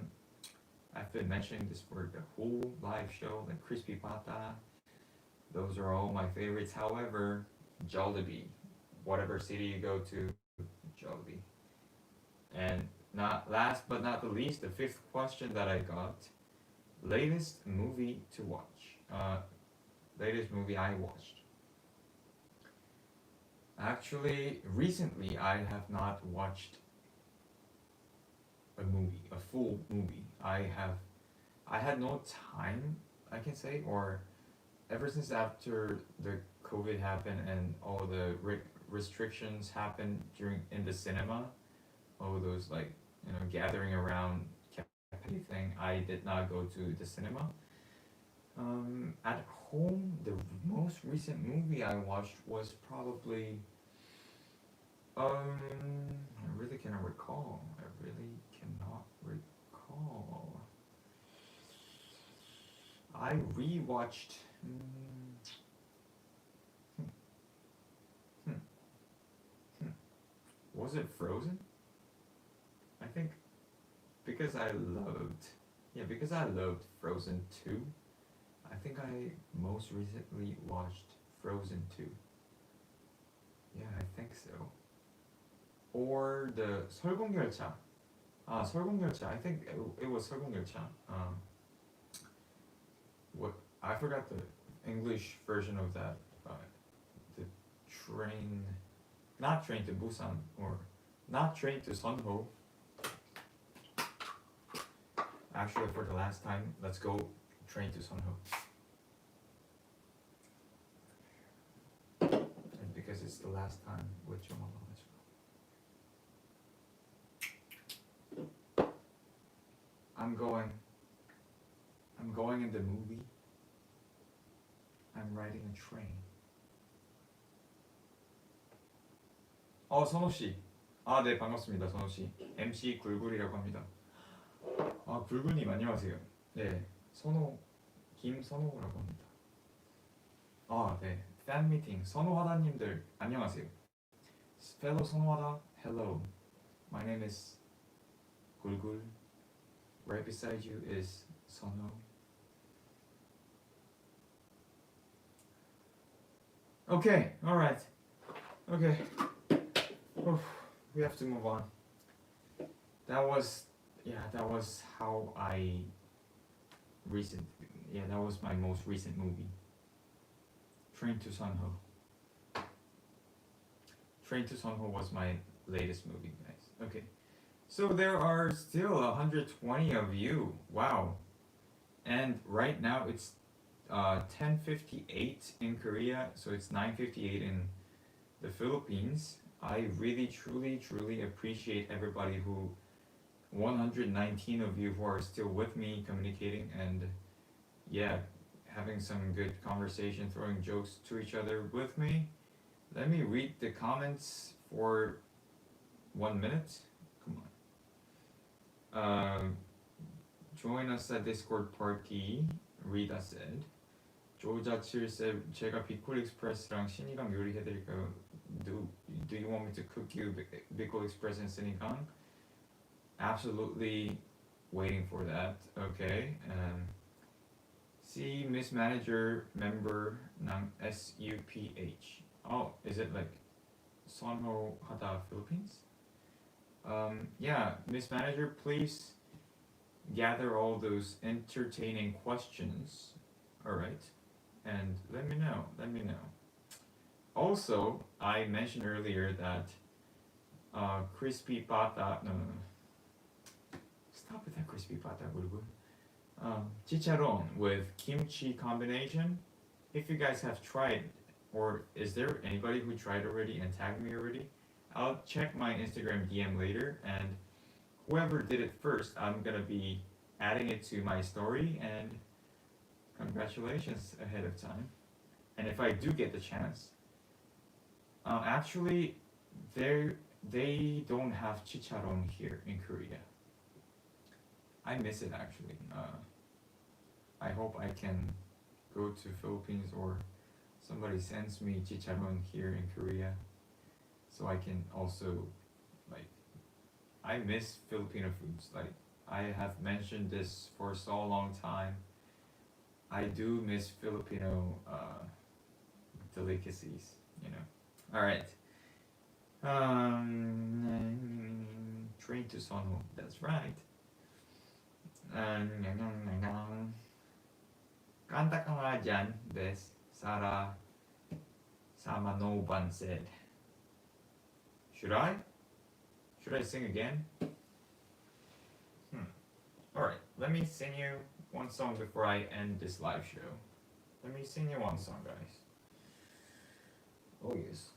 I've been mentioning this for the whole live show, like crispy pata. Those are all my favorites. However, Jollibee, whatever city you go to, Jollibee. And not last but not the least, the fifth question that I got: latest movie to watch. Latest movie I watched. Actually, recently I have not watched a movie, a full movie. I had no time, I can say, or ever since after the COVID happened and all the restrictions happened during in the cinema, all those like gathering around thing, I did not go to the cinema. At home, the most recent movie I watched was probably I really cannot recall. I really cannot recall. I rewatched. Hmm, hmm, hmm. Was it Frozen? I think because I loved Frozen 2. I think I most recently watched Frozen 2. Yeah, I think so. Or the 설국열차. 설국열차. I think it was 설국열차. What I forgot the English version of that. The train, not train to Busan or not train to Sunho. Actually, for the last time, let's go train to Sunho. And because it's the last time with Jomolo as well. I'm going in the movie. I'm riding a train. 선호씨. 네, 반갑습니다, 선호씨. MC 굴굴이라고 합니다. 굴굴님 안녕하세요. 네, 김선호라고 합니다. 네, 팬미팅 선호하다님들 안녕하세요. Fellow 선호하다, hello. My name is 굴굴. Right beside you is 선호. Okay, alright. Okay. We have to move on. That was how that was my most recent movie. Train to Sunho. Train to Sunho was my latest movie, guys. Okay. So there are still 120 of you. Wow. And right now it's 10:58 in Korea, so it's 9:58 in the Philippines. I really, truly appreciate everybody 119 of you who are still with me communicating and having some good conversation, throwing jokes to each other with me. Let me read the comments for 1 minute. Come on. Join us at Discord party. Rita said. 조자7 said, 제가 비콜 익스프레스랑 신이강 요리해드릴까요? Do you want me to cook you 비콜 익스프레스 and 신이강? Absolutely waiting for that. Okay. See Miss Manager member ng SUPH. Is it like Sonho Hada Philippines? Miss Manager, please gather all those entertaining questions. Alright. And let me know. Also, I mentioned earlier that crispy pata. No. Stop with that crispy pata, chicharron with kimchi combination. If you guys have tried, or is there anybody who tried already and tagged me already? I'll check my Instagram DM later, and whoever did it first, I'm gonna be adding it to my story, and congratulations ahead of time. And if I do get the chance, actually, they don't have chicharron here in Korea. I miss it actually. I hope I can go to Philippines or somebody sends me chicharron here in Korea, so I can also I miss Filipino foods. I have mentioned this for so long time. I do miss Filipino delicacies, All right. Train to Sonho. That's right. Kanta ka nga dyan, Bes. Sara Samanoban said. Should I sing again? Alright, let me sing you one song before I end this live show. Let me sing you one song, guys. Oh yes.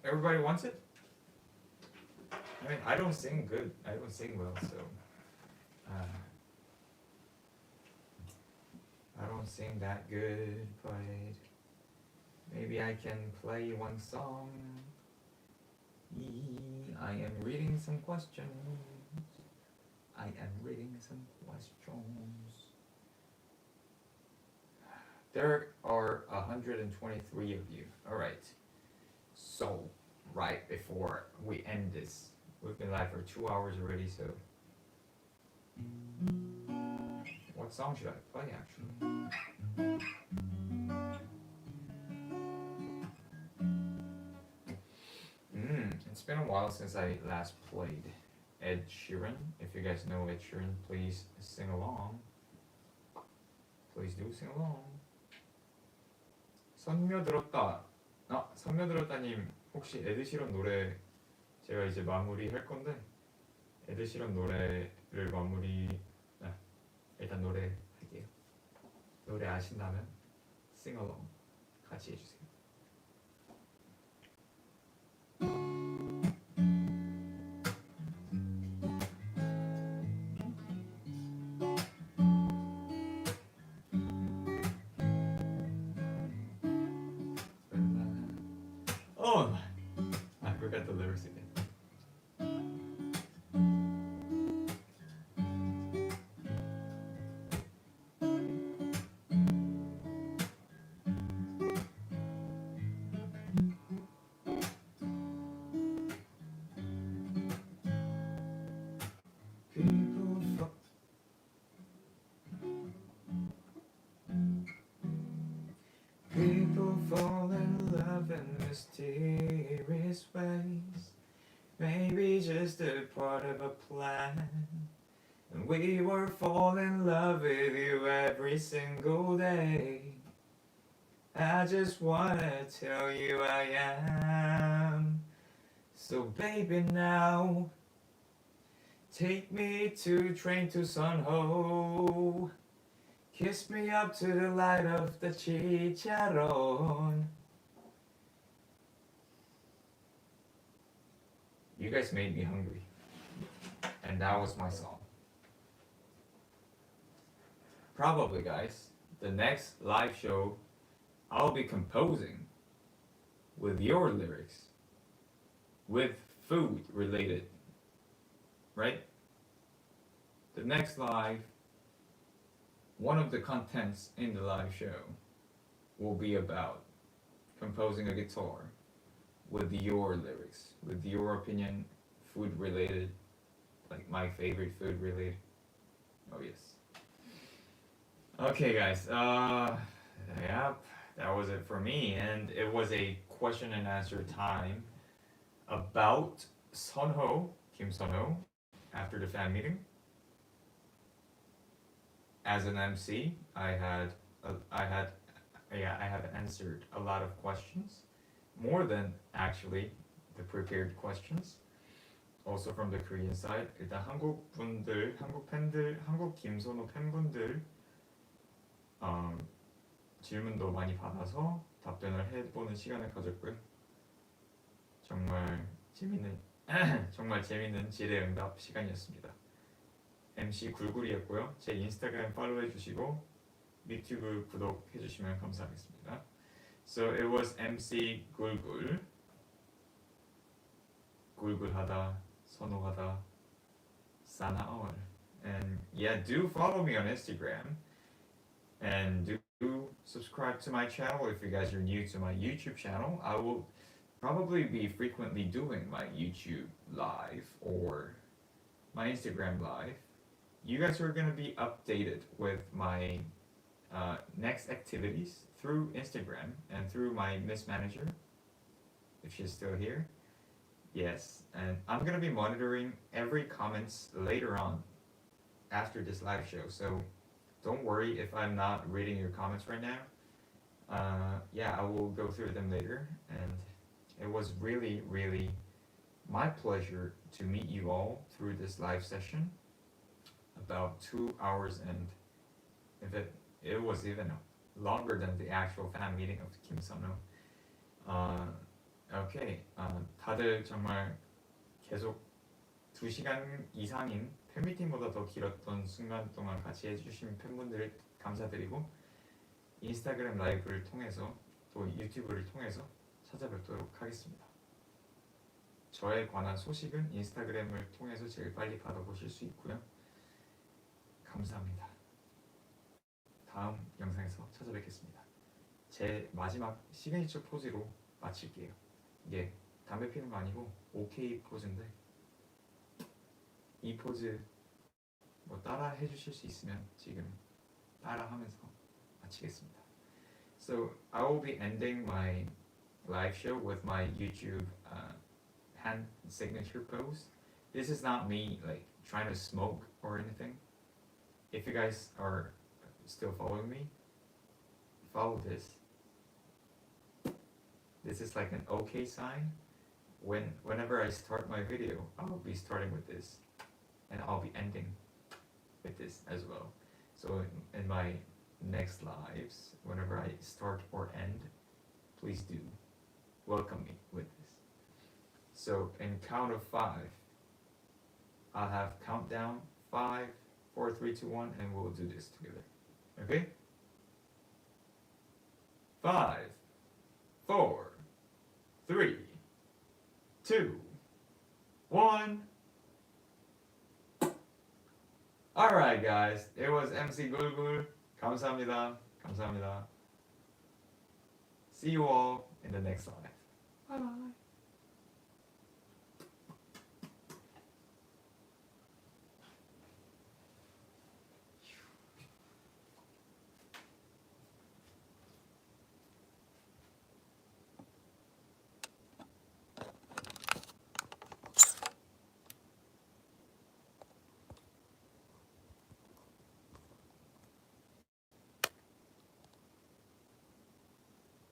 Everybody wants it? I mean, I don't sing good. I don't sing well, so I don't sing that good, but maybe I can play one song. I am reading some questions. There are 123 of you. Alright. So, right before we end this, we've been live for 2 hours already, so What song should I play actually? It's been a while since I last played Ed Sheeran. If you guys know Ed Sheeran, please sing along. Please do sing along. 선녀들었다. 선녀들었다님 혹시 에드 시런 노래 제가 이제 마무리 할 건데 에드 시런 노래를 일단 노래 할게요. 노래 아신다면 sing along 같이 해주세요. Oh, I forgot the lyrics again. People fall in love in mysterious ways. Maybe just a part of a plan. And we were falling in love with you every single day. I just wanna tell you I am. So baby now, take me to train to Sun Ho. Kiss me up to the light of the chicharron. You guys made me hungry. And that was my song. Probably, guys, the next live show I'll be composing with your lyrics, with food related, right? The next live, one of the contents in the live show will be about composing a guitar with your lyrics, with your opinion, food related, like my favorite food related. Oh yes. Okay guys, yep, that was it for me, and it was a question and answer time about Sunho, Kim Sunho, after the fan meeting. As an MC, I have answered a lot of questions, more than actually the prepared questions. Also from the Korean side, 일단 한국 분들, 한국 팬들, 한국 김선호 팬분들 질문도 많이 받아서 답변을 해보는 시간을 가졌고요. 정말 재밌는 질의응답 시간이었습니다. MC 굴굴이었고요. 제 인스타그램 팔로우 해주시고 유튜브 구독해주시면 감사하겠습니다. So it was MC 굴굴. 굴굴하다, 선호하다, 사나얼. And yeah, do follow me on Instagram. And do subscribe to my channel if you guys are new to my YouTube channel. I will probably be frequently doing my YouTube live or my Instagram live. You guys are going to be updated with my next activities through Instagram and through my Miss Manager, if she's still here. Yes, and I'm going to be monitoring every comments later on after this live show, so don't worry if I'm not reading your comments right now. Yeah, I will go through them later, and it was really, really my pleasure to meet you all through this live session. About 2 hours, and if it was even longer than the actual fan meeting of Kim Sunho. Okay, 다들 정말 계속 2시간 이상인 팬미팅보다 더 길었던 순간 동안 같이 해주신 팬분들 감사드리고 인스타그램 라이브를 통해서 또 유튜브를 통해서 찾아뵙도록 하겠습니다. 저에 관한 소식은 인스타그램을 통해서 제일 빨리 받아보실 수 있고요. 감사합니다. 다음 영상에서 찾아뵙겠습니다. 제 마지막 시그니처 포즈로 마칠게요. 이게 담배 피는 거 아니고 OK 포즈인데 이 포즈 뭐 따라 해주실 수 있으면 지금 따라하면서 마치겠습니다. So I will be ending my live show with my YouTube hand signature pose. This is not me like trying to smoke or anything. If you guys are still following me, follow this. This is like an OK sign. Whenever I start my video, I'll be starting with this, and I'll be ending with this as well. So in my next lives, whenever I start or end, please do welcome me with this. So in count of 5, I'll have countdown 5, 4, 3, 2, 1, and we'll do this together. Okay? 5, 4, 3, 2, 1. Alright guys, it was MC Gulgul. 감사합니다. 감사합니다. See you all in the next live. Bye bye.